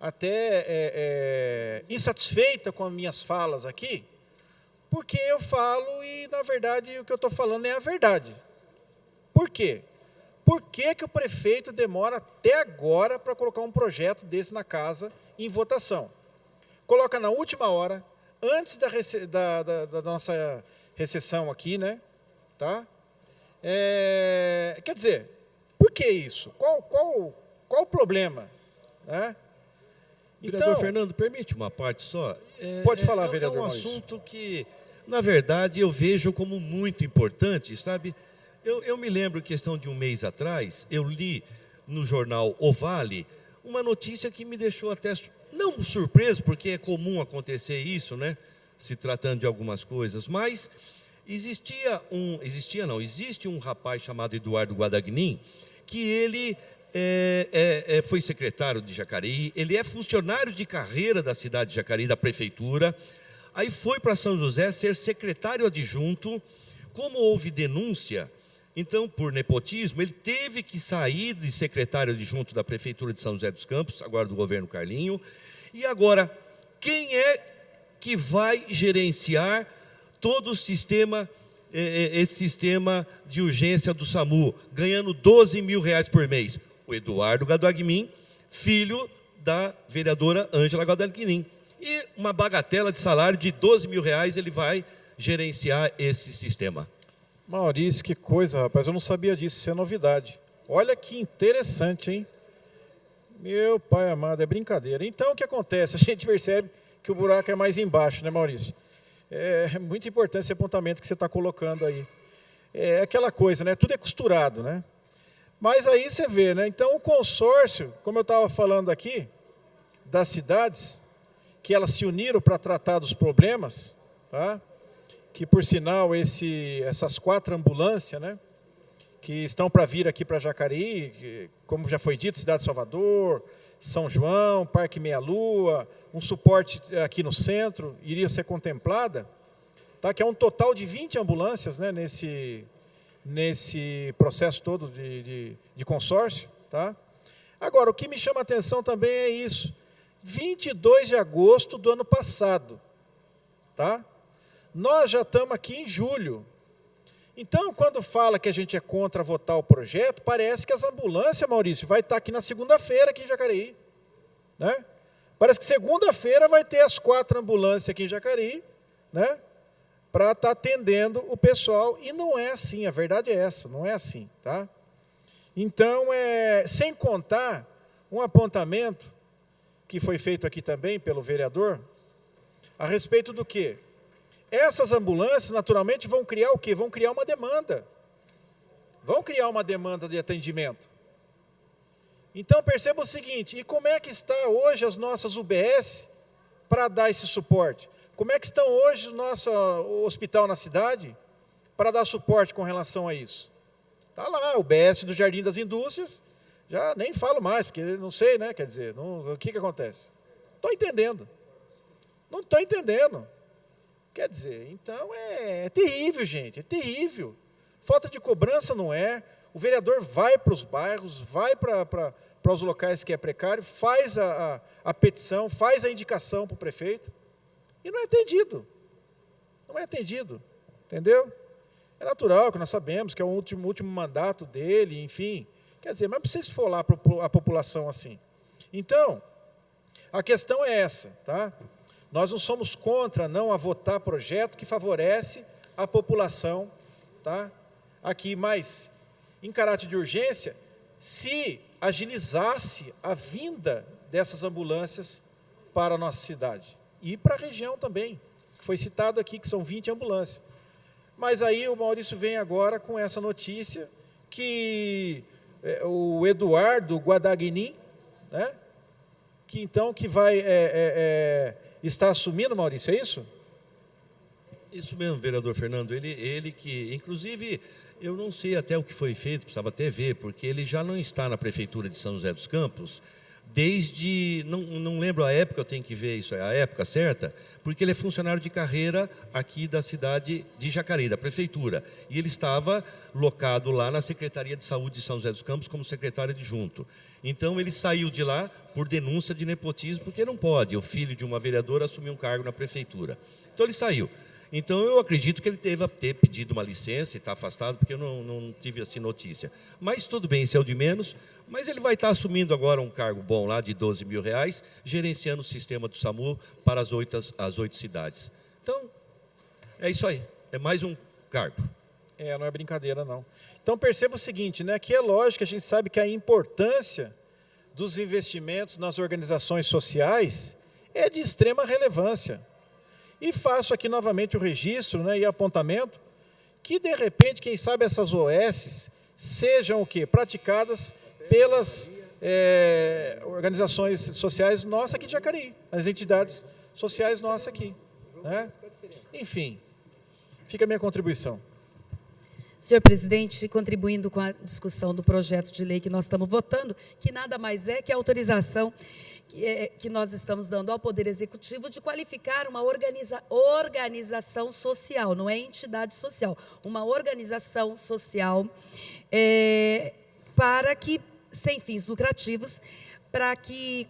até insatisfeita com as minhas falas aqui, porque eu falo e, na verdade, o que eu estou falando é a verdade. Por quê? Por que o prefeito demora até agora para colocar um projeto desse na casa em votação? Coloca na última hora, antes da nossa recessão aqui, né? Tá? Quer dizer, por que isso? Qual o problema? Né? Vereador Fernando, permite uma parte só? Pode falar, vereador É um Maurício. assunto que, na verdade, eu vejo como muito importante, sabe? Eu me lembro, questão de um mês atrás, eu li no jornal O Vale uma notícia que me deixou até, não surpreso, porque é comum acontecer isso, né? Se tratando de algumas coisas, mas existe um rapaz chamado Eduardo Guadagnin, que ele foi secretário de Jacareí, ele é funcionário de carreira da cidade de Jacareí, da prefeitura, aí foi para São José ser secretário adjunto. Como houve denúncia, então, por nepotismo, ele teve que sair de secretário adjunto da prefeitura de São José dos Campos, agora do governo Carlinho, e agora, quem é que vai gerenciar todo o sistema, esse sistema de urgência do SAMU, ganhando R$12 mil por mês? O Eduardo Guadagnin, filho da vereadora Ângela Guadagnin. E uma bagatela de salário de R$12 mil ele vai gerenciar esse sistema. Maurício, que coisa, rapaz, eu não sabia disso, isso é novidade. Olha que interessante, hein? Meu pai amado, é brincadeira. Então, o que acontece? A gente percebe que o buraco é mais embaixo, né, Maurício? É muito importante esse apontamento que você está colocando aí. É aquela coisa, né? Tudo é costurado, né? Mas aí você vê, né? Então, o consórcio, como eu estava falando aqui, das cidades, que elas se uniram para tratar dos problemas, tá? Que, por sinal, essas 4 ambulâncias, né, que estão para vir aqui para Jacareí, que, como já foi dito, Cidade de Salvador, São João, Parque Meia Lua, um suporte aqui no centro, iria ser contemplada, tá, que é um total de 20 ambulâncias, né, nesse processo todo de consórcio. Tá? Agora, o que me chama a atenção também é isso. 22 de agosto do ano passado, tá? Nós já estamos aqui em julho. Então, quando fala que a gente é contra votar o projeto, parece que as ambulâncias, Maurício, vai estar aqui na segunda-feira, aqui em Jacareí. Né? Parece que segunda-feira vai ter as 4 ambulâncias aqui em Jacareí, né? Para estar atendendo o pessoal. E não é assim, a verdade é essa, não é assim. Tá? Então, sem contar um apontamento que foi feito aqui também pelo vereador, a respeito do quê? Essas ambulâncias, naturalmente, vão criar o quê? Vão criar uma demanda. Vão criar uma demanda de atendimento. Então, perceba o seguinte, e como é que está hoje as nossas UBS para dar esse suporte? Como é que estão hoje o nosso hospital na cidade para dar suporte com relação a isso? Está lá, o UBS do Jardim das Indústrias, já nem falo mais, porque não sei, né? Quer dizer, o que acontece? Estou entendendo. Não estou entendendo. Quer dizer, então é terrível, gente, é terrível. Falta de cobrança não é. O vereador vai para os bairros, vai para os locais que é precário, faz a petição, faz a indicação para o prefeito e não é atendido. Não é atendido, entendeu? É natural que nós sabemos que é o último mandato dele, enfim. Quer dizer, mas não precisa for lá para a população assim. Então, a questão é essa, tá? Nós não somos contra não a votar projeto que favorece a população, tá? Aqui, mas em caráter de urgência, se agilizasse a vinda dessas ambulâncias para a nossa cidade. E para a região também, que foi citado aqui, que são 20 ambulâncias. Mas aí o Maurício vem agora com essa notícia que o Eduardo Guadagnin, né, que vai estar assumindo, Maurício, é isso? Isso mesmo, vereador Fernando. Ele que, inclusive, eu não sei até o que foi feito, precisava até ver, porque ele já não está na Prefeitura de São José dos Campos desde, não lembro a época, eu tenho que ver isso, é a época certa, porque ele é funcionário de carreira aqui da cidade de Jacareí, da Prefeitura. E ele estava locado lá na Secretaria de Saúde de São José dos Campos como secretário adjunto. Então, ele saiu de lá por denúncia de nepotismo, porque não pode o filho de uma vereadora assumir um cargo na Prefeitura. Então, ele saiu. Então, eu acredito que ele deva ter pedido uma licença e está afastado, porque eu não tive assim notícia. Mas tudo bem, isso é o de menos. Mas ele vai estar assumindo agora um cargo bom lá de R$12 mil, gerenciando o sistema do SAMU para as 8 cidades. Então, é isso aí. É mais um cargo. Não é brincadeira, não. Então, perceba o seguinte, né, que é lógico, a gente sabe que a importância dos investimentos nas organizações sociais é de extrema relevância. E faço aqui novamente o registro, né, e apontamento que, de repente, quem sabe essas OS sejam o quê? Praticadas pelas organizações sociais nossas aqui de Jacareí, as entidades sociais nossas aqui, né? Enfim, fica a minha contribuição. Senhor presidente, contribuindo com a discussão do projeto de lei que nós estamos votando, que nada mais é que a autorização que nós estamos dando ao Poder Executivo de qualificar uma organização social, não é entidade social, uma organização social para que, sem fins lucrativos,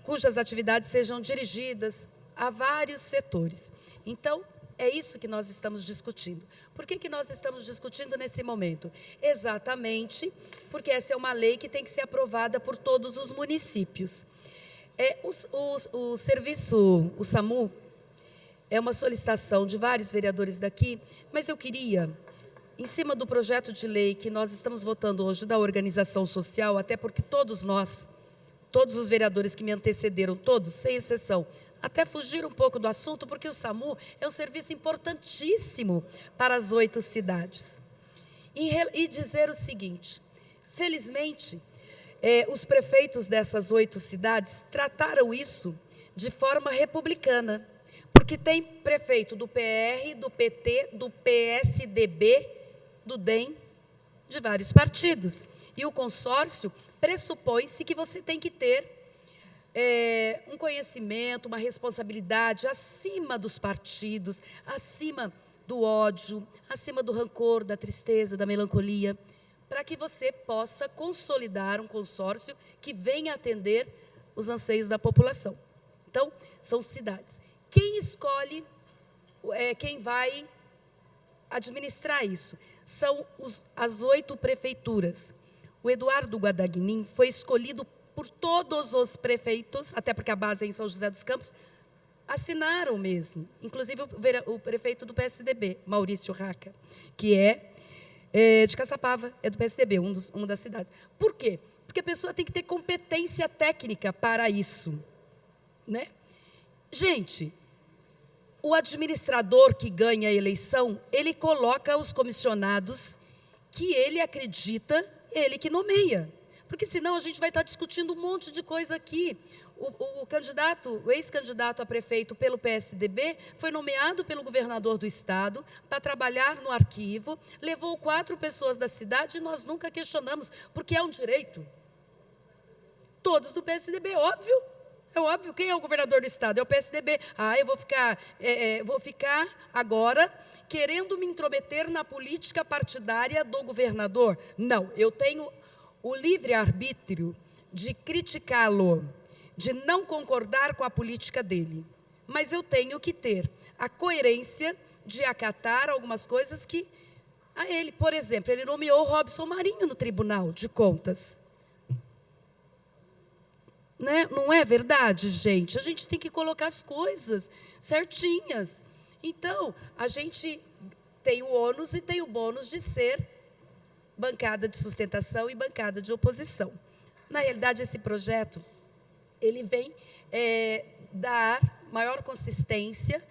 cujas atividades sejam dirigidas a vários setores. Então, é isso que nós estamos discutindo. Por que nós estamos discutindo nesse momento? Exatamente porque essa é uma lei que tem que ser aprovada por todos os municípios. O serviço, o SAMU, é uma solicitação de vários vereadores daqui, mas eu queria, em cima do projeto de lei que nós estamos votando hoje da organização social, até porque todos nós, todos os vereadores que me antecederam, todos, sem exceção, até fugir um pouco do assunto, porque o SAMU é um serviço importantíssimo para as 8 cidades. E dizer o seguinte, felizmente, os prefeitos dessas 8 cidades trataram isso de forma republicana, porque tem prefeito do PR, do PT, do PSDB, do DEM, de vários partidos. E o consórcio pressupõe-se que você tem que ter um conhecimento, uma responsabilidade acima dos partidos, acima do ódio, acima do rancor, da tristeza, da melancolia, para que você possa consolidar um consórcio que venha atender os anseios da população. Então, são cidades. Quem escolhe, quem vai administrar isso? São as 8 prefeituras. O Eduardo Guadagnin foi escolhido por todos os prefeitos, até porque a base é em São José dos Campos, assinaram mesmo, inclusive o prefeito do PSDB, Maurício Raca, que é de Caçapava, é do PSDB, uma das cidades. Por quê? Porque a pessoa tem que ter competência técnica para isso, né? Gente, o administrador que ganha a eleição, ele coloca os comissionados que ele acredita, ele que nomeia. Porque senão a gente vai estar discutindo um monte de coisa aqui. O ex-candidato a prefeito pelo PSDB foi nomeado pelo governador do estado para trabalhar no arquivo, levou 4 pessoas da cidade e nós nunca questionamos, porque é um direito. Todos do PSDB, óbvio. É óbvio, quem é o governador do estado? É o PSDB. Eu vou ficar agora querendo me intrometer na política partidária do governador. Não, eu tenho o livre-arbítrio de criticá-lo, de não concordar com a política dele. Mas eu tenho que ter a coerência de acatar algumas coisas que a ele. Por exemplo, ele nomeou o Robson Marinho no Tribunal de Contas. Né? Não é verdade, gente? A gente tem que colocar as coisas certinhas. Então, a gente tem o ônus e tem o bônus de ser bancada de sustentação e bancada de oposição. Na realidade, esse projeto ele vem dar maior consistência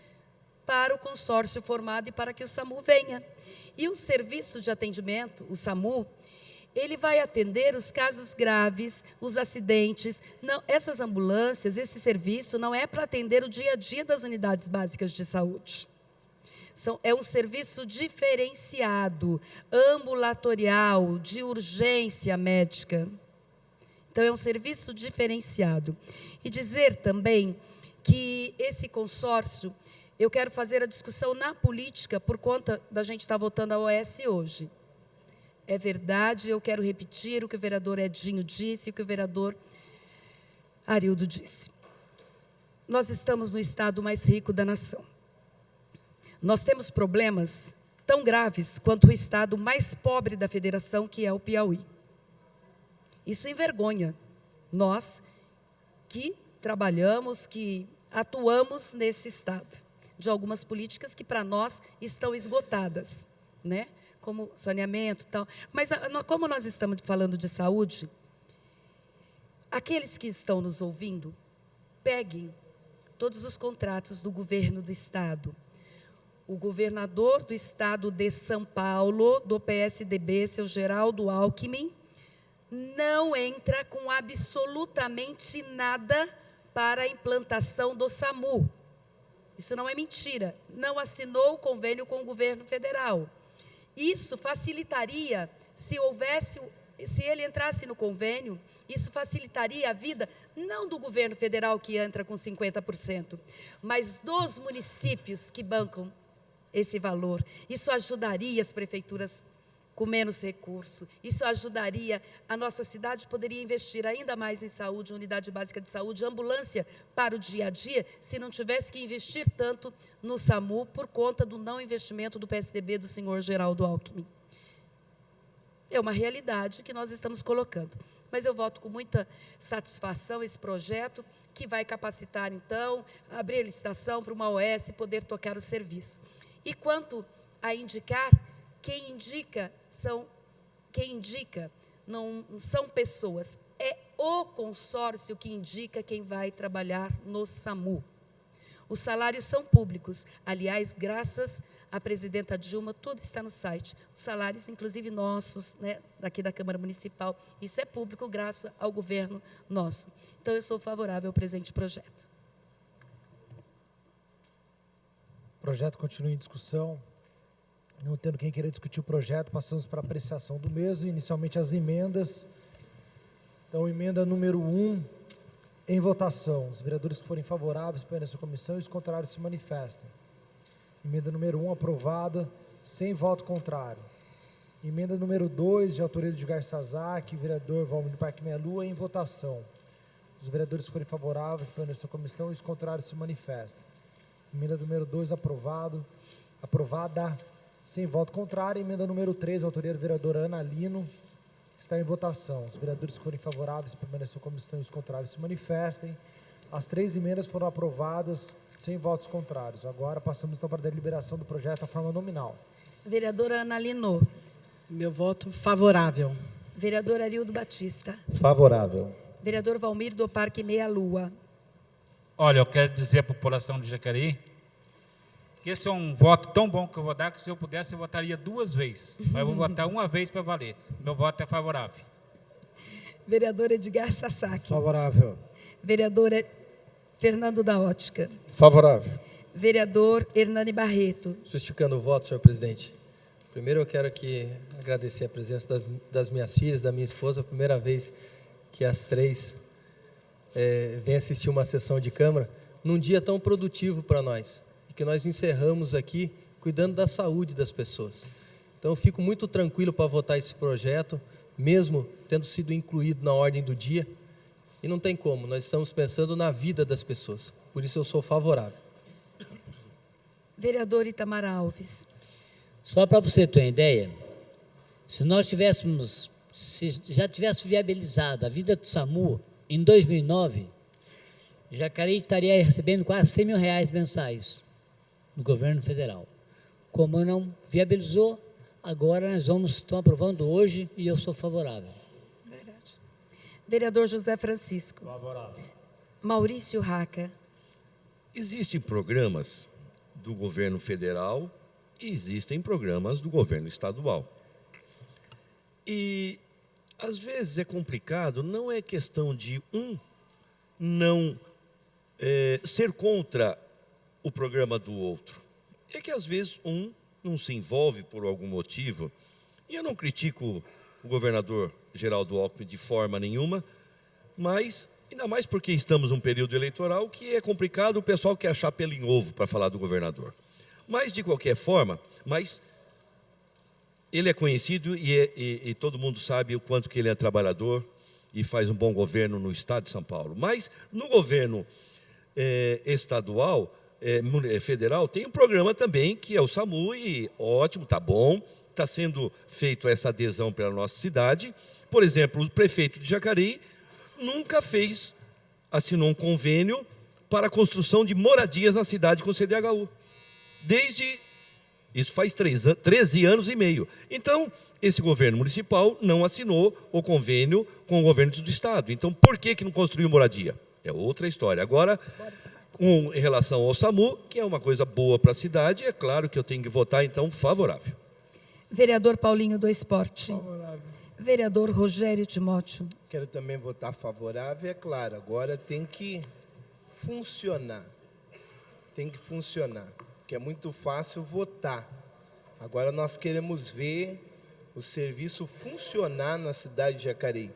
para o consórcio formado e para que o SAMU venha. E o serviço de atendimento, o SAMU, ele vai atender os casos graves, os acidentes. Não, essas ambulâncias, esse serviço não é para atender o dia a dia das unidades básicas de saúde. É um serviço diferenciado, ambulatorial, de urgência médica. Então, é um serviço diferenciado. E dizer também que esse consórcio, eu quero fazer a discussão na política por conta da gente estar votando a OS hoje. É verdade, eu quero repetir o que o vereador Edinho disse e o que o vereador Arildo disse. Nós estamos no estado mais rico da nação. Nós temos problemas tão graves quanto o estado mais pobre da federação, que é o Piauí. Isso envergonha nós que trabalhamos, que atuamos nesse estado, de algumas políticas que para nós estão esgotadas, né? Como saneamento e tal. Mas como nós estamos falando de saúde, aqueles que estão nos ouvindo, peguem todos os contratos do governo do estado. O governador do estado de São Paulo, do PSDB, seu Geraldo Alckmin, não entra com absolutamente nada para a implantação do SAMU. Isso não é mentira. Não assinou o convênio com o governo federal. Isso facilitaria, se ele entrasse no convênio, isso facilitaria a vida, não do governo federal, que entra com 50%, mas dos municípios que bancam esse valor. Isso ajudaria as prefeituras com menos recurso. Isso ajudaria, a nossa cidade poderia investir ainda mais em saúde, unidade básica de saúde, ambulância para o dia a dia, se não tivesse que investir tanto no SAMU por conta do não investimento do PSDB do senhor Geraldo Alckmin. É uma realidade que nós estamos colocando. Mas eu voto com muita satisfação esse projeto, que vai capacitar, então, abrir a licitação para uma OS poder tocar o serviço. E quanto a indicar, quem indica não são pessoas, é o consórcio que indica quem vai trabalhar no SAMU. Os salários são públicos. Aliás, graças à presidenta Dilma, tudo está no site. Os salários, inclusive nossos, né, daqui da Câmara Municipal, isso é público graças ao governo nosso. Então, eu sou favorável ao presente projeto. O projeto continua em discussão. Não tendo quem queira discutir o projeto, passamos para a apreciação do mesmo. Inicialmente, as emendas. Então, emenda número 1, em votação. Os vereadores que forem favoráveis permanecem na comissão e os contrários se manifestem. Emenda número 1, aprovada, sem voto contrário. Emenda número 2, de autoria de Edgar Sazak, vereador Valmir Parque Meia Lua, em votação. Os vereadores que forem favoráveis permanecem na comissão e os contrários se manifestem. Emenda número 2, aprovada, sem voto contrário. Emenda número 3, autoria do vereador Ana Lino, está em votação. Os vereadores que forem favoráveis permanecem na comissão e os contrários se manifestem. As 3 emendas foram aprovadas sem votos contrários. Agora passamos então para a deliberação do projeto à forma nominal. Vereadora Ana Lino. Meu voto favorável. Vereador Arildo Batista. Favorável. Vereador Valmir do Parque Meia Lua. Olha, eu quero dizer à população de Jacareí que esse é um voto tão bom que eu vou dar, que se eu pudesse eu votaria 2 vezes. Mas eu vou votar uma vez para valer. Meu voto é favorável. Vereador Edgar Sasaki. Favorável. Vereador Fernando da Ótica. Favorável. Vereador Hernani Barreto. Justificando o voto, senhor presidente. Primeiro eu quero agradecer a presença das minhas filhas, da minha esposa, a primeira vez que as 3 vêm assistir uma sessão de Câmara, num dia tão produtivo para nós, e que nós encerramos aqui cuidando da saúde das pessoas. Então eu fico muito tranquilo para votar esse projeto, mesmo tendo sido incluído na ordem do dia, e não tem como, nós estamos pensando na vida das pessoas, por isso eu sou favorável. Vereador Itamar Alves. Só para você ter uma ideia, se já tivesse viabilizado a vida do SAMU em 2009, Jacareí estaria recebendo quase R$100 mil mensais do governo federal. Como não viabilizou, Agora nós estamos aprovando hoje e eu sou favorável. Verdade. Vereador José Francisco. Favorável. Maurício Raca. Existem programas do governo federal e existem programas do governo estadual. E, às vezes, é complicado, não é questão de não ser contra o programa do outro. É que, às vezes, não se envolve por algum motivo. E eu não critico o governador Geraldo Alckmin de forma nenhuma, mas, ainda mais porque estamos num período eleitoral que é complicado, o pessoal quer achar pelo em ovo para falar do governador. Mas, de qualquer forma, ele é conhecido e todo mundo sabe o quanto que ele é trabalhador e faz um bom governo no estado de São Paulo. Mas, no governo estadual, federal, tem um programa também que é o SAMU e ótimo, tá bom, está sendo feita essa adesão pela nossa cidade. Por exemplo, o prefeito de Jacareí nunca assinou um convênio para a construção de moradias na cidade com CDHU. Isso faz 13 anos e meio. Então, esse governo municipal não assinou o convênio com o governo do estado. Então, por que não construiu moradia? É outra história. Agora, em relação ao SAMU, que é uma coisa boa para a cidade, é claro que eu tenho que votar, então, favorável. Vereador Paulinho do Esporte. Favorável. Vereador Rogério Timóteo. Quero também votar favorável, é claro. Agora tem que funcionar. Tem que funcionar. Porque é muito fácil votar. Agora nós queremos ver o serviço funcionar na cidade de Jacareí.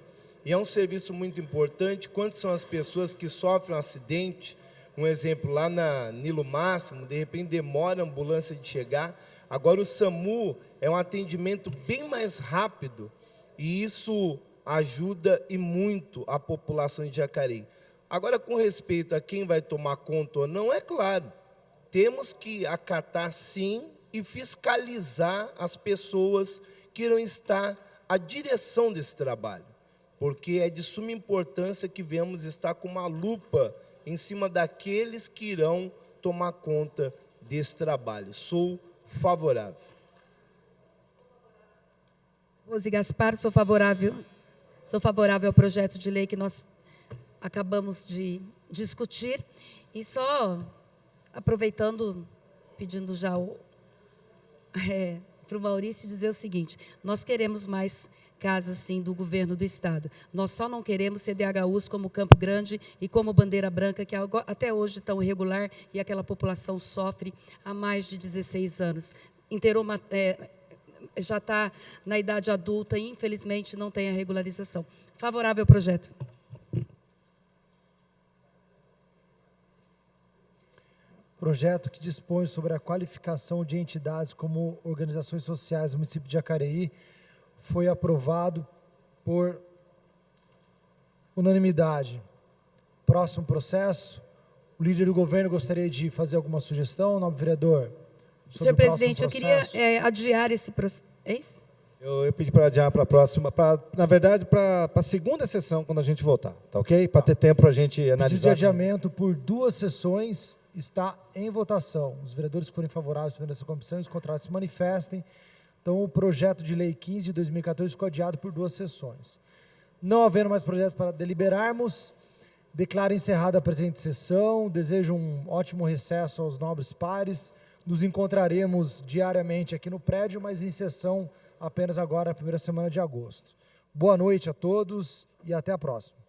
E é um serviço muito importante. Quantas são as pessoas que sofrem um acidente? Um exemplo, lá na Nilo Máximo, de repente demora a ambulância de chegar. Agora o SAMU é um atendimento bem mais rápido. E isso ajuda e muito a população de Jacareí. Agora, com respeito a quem vai tomar conta ou não, é claro, temos que acatar sim e fiscalizar as pessoas que irão estar à direção desse trabalho. Porque é de suma importância que venhamos estar com uma lupa em cima daqueles que irão tomar conta desse trabalho. Sou favorável. Rose Gaspar, sou favorável. Sou favorável ao projeto de lei que nós acabamos de discutir. E só aproveitando, pedindo já para o Maurício dizer o seguinte: nós queremos mais casas, sim, do governo do estado. Nós só não queremos CDHUs como Campo Grande e como Bandeira Branca, que até hoje estão irregular e aquela população sofre há mais de 16 anos. Já está na idade adulta e, infelizmente, não tem a regularização. Favorável ao projeto. Projeto que dispõe sobre a qualificação de entidades como organizações sociais do município de Jacareí foi aprovado por unanimidade. Próximo processo. O líder do governo gostaria de fazer alguma sugestão, nobre vereador? Senhor presidente, eu queria adiar esse processo. É isso? Eu pedi para adiar para a próxima, na verdade, para a segunda sessão, quando a gente votar, tá ok? Para ter tempo para a gente analisar. Pedido de adiamento por 2 sessões está em votação. Os vereadores que forem favoráveis nessa comissão, os contratos se manifestem. Então, o projeto de lei 15 de 2014 ficou adiado por 2 sessões. Não havendo mais projetos para deliberarmos, declaro encerrada a presente sessão. Desejo um ótimo recesso aos nobres pares. Nos encontraremos diariamente aqui no prédio, mas em sessão apenas agora, a primeira semana de agosto. Boa noite a todos e até a próxima.